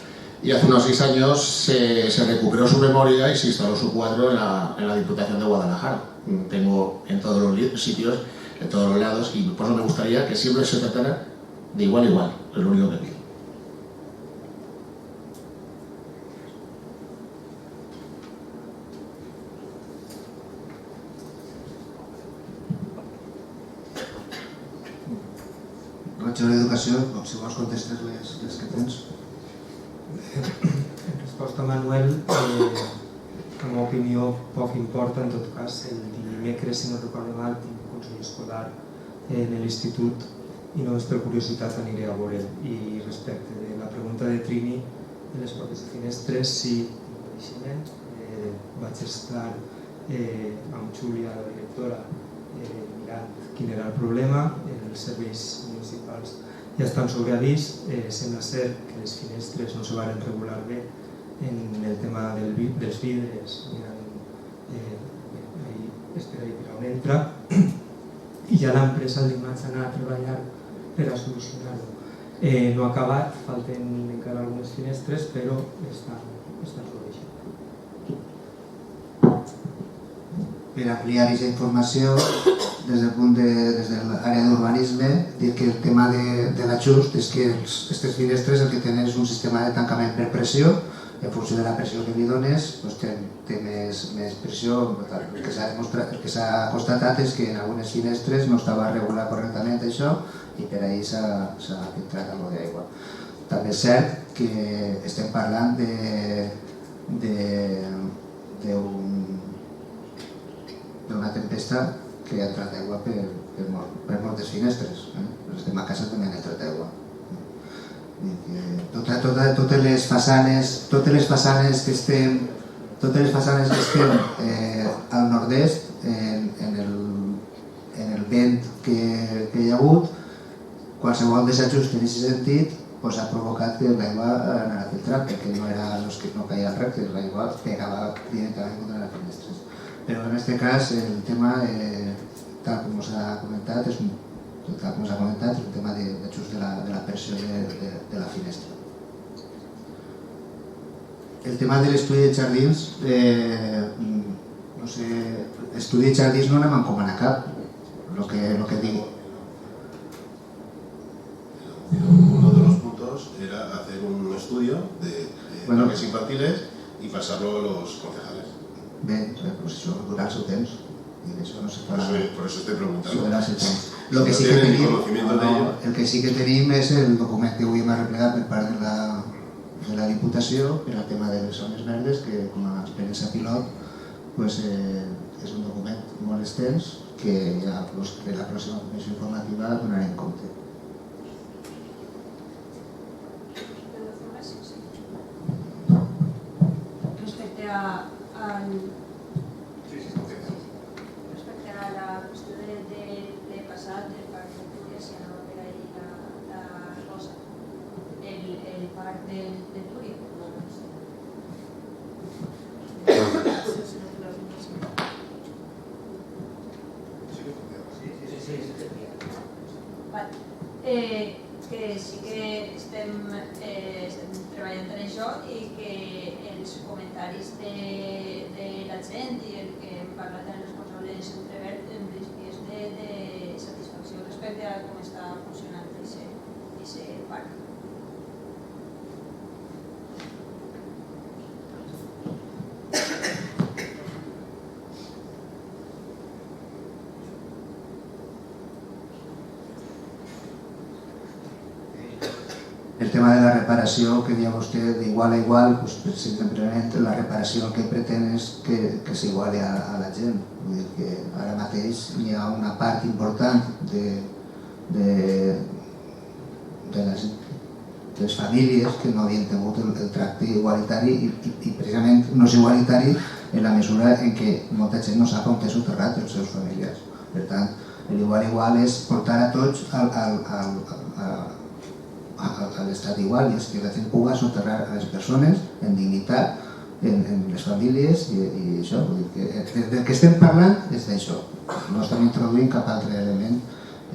[SPEAKER 6] y hace unos 6 años se recuperó su memoria y se instaló su cuadro en la Diputación de Guadalajara. Tengo en todos los sitios, en todos los lados, y por eso me gustaría que siempre se tratara de igual a igual, es lo único que pido.
[SPEAKER 1] Regidor d'Educació, si vols contestes les que tens.
[SPEAKER 7] En resposta a Manuel, en la opinió poc importa, en tot cas, el dimecres, si no recordo mal, tinc un consell escolar en l'institut i només per curiositat aniré a veure'l. I respecte de la pregunta de Trini, de les portes de finestres, sí, tinc coneixement. Vaig estar amb Júlia, la directora, mirant quin era el problema. Els serveis municipals ja estan sobre avís. Sembla ser que les finestres no se van regular bé en el tema dels vidres, per ahí per on entra, i ja l'empresa li vaig anar a treballar per a solucionar-ho. No ha acabat, falten encara algunes finestres, però està sobre això.
[SPEAKER 1] Per ampliar aquesta informació, des de l'àrea d'urbanisme, dir que el tema de l'ajust és que aquestes finestres el que tenen és un sistema de tancament per pressió. En funció de la pressió que li dones, té més pressió. El que s'ha constatat és que en algunes finestres no estava regulat correctament això i per ahir s'ha filtrat amb l'aigua. També és cert que estem parlant d'una tempesta que ha entrat aigua per moltes finestres. Les de ma casa també han entrat aigua. Totes les façanes que estem al nord-est, en el vent que hi ha hagut, qualsevol desajust en aquest sentit ha provocat que l'aigua anara filtrant, perquè no caia recte, l'aigua pegava directament contra les finestres. Però en aquest cas el tema, tal com s'ha comentat, és un tema d'ajust de la pressió de la finestra. El tema de l'estudi de jardins, no sé, l'estudi de jardins no anem a encomanar cap, el que digui.
[SPEAKER 9] Uno de los puntos era hacer un estudio de parques infantiles y pasarlo a los concejales.
[SPEAKER 1] Bé, pues això durarà el seu temps.
[SPEAKER 9] Por eso estoy preguntando.
[SPEAKER 1] El que sí que tenim és el document que avui hem arreplegat per part de la Diputació per al tema de les zones verdes, que com a experiència pilot és un document molt extens que ja per la pròxima comissió informativa donarem compte.
[SPEAKER 10] Respecte a la qüestió de passat, del parc de Túria, si anava per ahí la cosa, el parc de Túria. Que sí que estem treballant en això i que els comentaris de la gent i el que hem parlat amb els responsables entrevert en principis de satisfacció respecte a com està funcionant aquest parc.
[SPEAKER 1] El tema de la reparació, que deia vostè, d'igual a igual, simplement la reparació el que pretén és que s'iguali a la gent. Vull dir que ara mateix hi ha una part important de la gent les famílies que no havien tingut el tracte igualitari i precisament no és igualitari en la mesura en què molta gent no sap on té soterrat els seus familiars. Per tant, l'igual és portar a tots a l'estat igual, i és que la gent pugui soterrar a les persones en dignitat, en les famílies i això. Del que estem parlant és d'això, no estem introduint cap altre element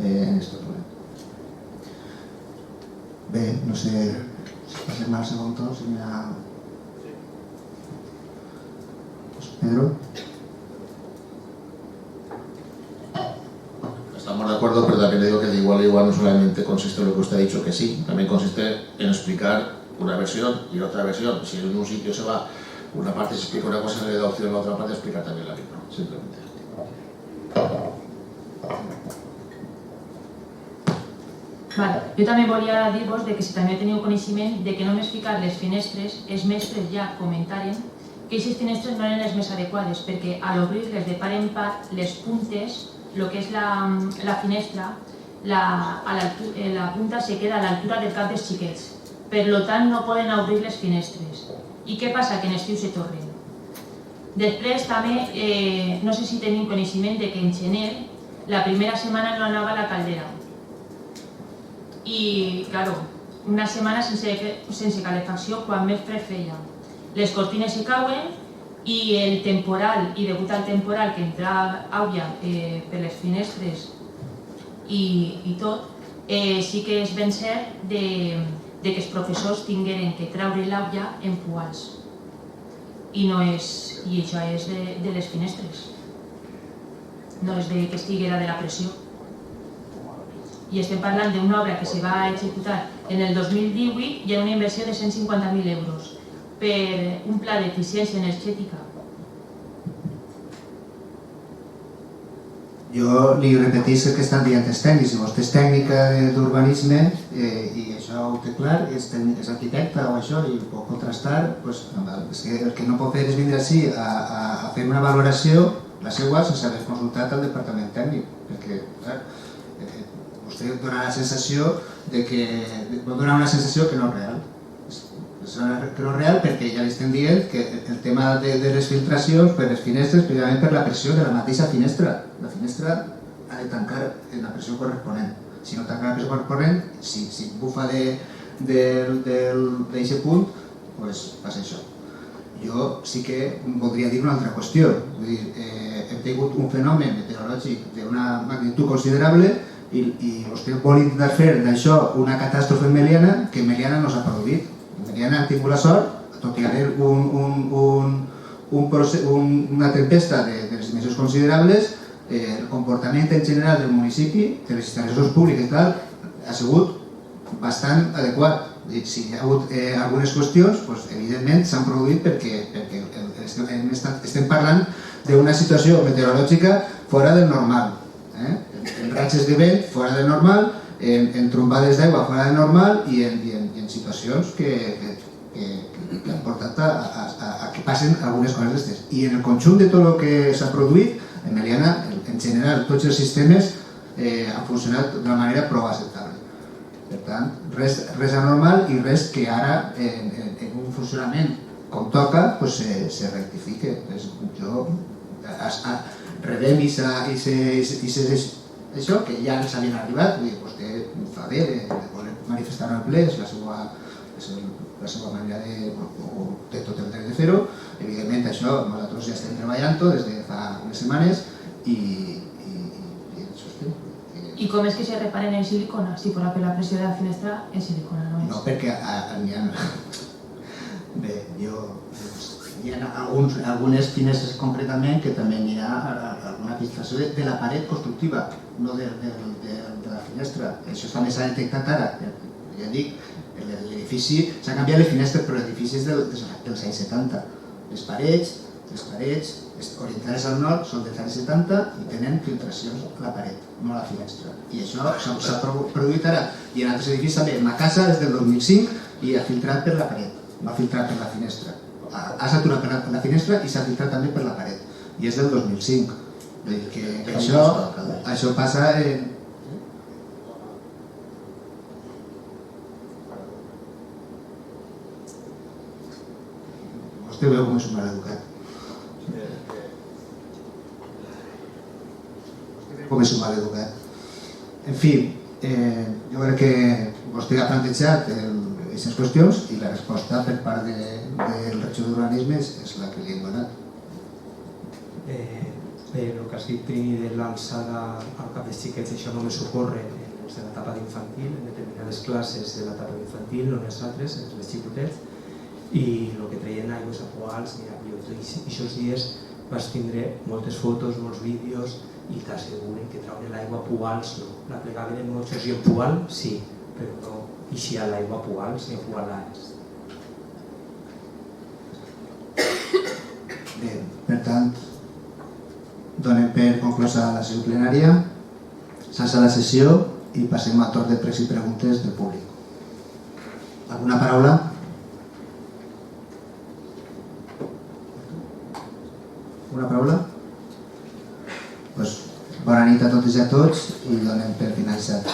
[SPEAKER 1] en aquest moment. Bé, no sé si passem al segon torn, si n'hi ha... Pedro.
[SPEAKER 6] Estamos de acuerdo, pero también le digo que de igual a igual no solamente consiste en lo que usted ha dicho que sí, también consiste en explicar una versión y otra versión. Si en un sitio se va, una parte se explica una cosa, se le da opción a la otra parte, explicar también la misma, simplemente.
[SPEAKER 8] Vale. Jo també volia dir-vos que si també teniu coneixement de que només ficar les finestres, els mestres ja comentaren que aquestes finestres no eren les més adequades perquè a l'obrir-les de part en part, les puntes, el que és la finestra, la punta se queda a l'altura del cap dels xiquets. Per tant, no poden obrir les finestres. I què passa? Que en estiu se torren. Després també, no sé si tenim coneixement de que en gener la primera setmana no anava a la caldera. I, claro, una setmana sense calefacció quan més fred feia. Les cortines se cauen i el temporal, i degut al temporal que entra aigua per les finestres i tot, sí que és ben cert que els professors tingueren que treure l'aigua en poals. I això és de les finestres, no és que estiguera de la pressió. I estem parlant d'una obra que se va executar en el 2018 i en una inversió de 150.000 euros per un pla d'eficiència energètica.
[SPEAKER 1] Jo li repetís el que estan dient els tècnics. Si vostè és tècnica d'urbanisme i això ho té clar, és arquitecte o això i ho pot contrastar, el que no pot fer és vindre així a fer una valoració, la seva, sense haver consultat el departament tècnic, perquè vostè dona la sensació que no és real. Que no és real perquè ja li estem dient que el tema de les filtracions per les finestres, precisament per la pressió de la mateixa finestra. La finestra ha de tancar en la pressió corresponent. Si no tanca la pressió corresponent, si bufa d'aquest punt, doncs passa això. Jo sí que voldria dir una altra qüestió. Hem tingut un fenomen meteorològic d'una magnitud considerable i vostè vol intentar fer d'això una catàstrofe en Meliana que en Meliana no s'ha produït. En Meliana han tingut la sort, tot i haver una tempesta de les dimensions considerables, el comportament en general del municipi, de les instal·lacions públiques i tal, ha sigut bastant adequat. Si hi ha hagut algunes qüestions, evidentment s'han produït perquè estem parlant d'una situació meteorològica fora del normal. En ratxes de vent fora del normal, en trombades d'aigua fora del normal i en situacions que han portat a que passen algunes coses d'aquestes. I en el conjunt de tot el que s'ha produït, en Meliana, en general, tots els sistemes han funcionat d'una manera prou acceptable. Per tant, res anormal i res que ara, en un funcionament com toca, se rectifique. Jo rebem això, que ja ens havien arribat, vostè fa bé de voler manifestar el ple, és la seva manera de tot el dret de fer-ho. Evidentment, això nosaltres ja estem treballant-ho des de fa unes setmanes i això estem.
[SPEAKER 8] I com és que se reparen en silicona? Si per la pressió de la finestra, en silicona no és.
[SPEAKER 1] No, perquè n'hi ha... Bé, hi ha algunes finestres concretament que també n'hi ha alguna filtració de la paret constructiva, no de la finestra. Això també s'ha detectat ara. Ja dic, l'edifici s'ha canviat les finestres, però l'edifici és dels anys 70. Les parets orientades al nord són dels anys 70 i tenen filtracions a la paret, no a la finestra. I això s'ha produït ara. I en altres edificis també. Ma casa és del 2005 i ha filtrat per la paret, no ha filtrat per la finestra. Ha saturat per la finestra i s'ha filtrat també per la paret. I és del 2005. Vull dir que això passa en... Vostè veu com és un maleducat. Com és un maleducat. En fi, jo crec que vostè ha plantejat aquestes qüestions i la resposta per part del regidor d'urbanisme és la que li hem donat.
[SPEAKER 7] Bé, el que has dit de l'alçada al cap dels xiquets, això només ocorre en els de l'etapa d'infantil, en determinades classes de l'etapa d'infantil, no en els altres, en els xicotets, i el que treien aigües a poals, mira, jo aquests dies vas tindre moltes fotos, molts vídeos, i t'asseguren que trauen l'aigua a poals, no. La plegaven en moixos i en poal, sí, però no eixia l'aigua a poals ni a poalars.
[SPEAKER 1] Bé, per tant, donem per conclosa la sessió plenària, s'alça la sessió i passem al torn de pregs i preguntes del públic. Alguna paraula? Una paraula? Doncs bona nit a totes i a tots i donem per finalitzat.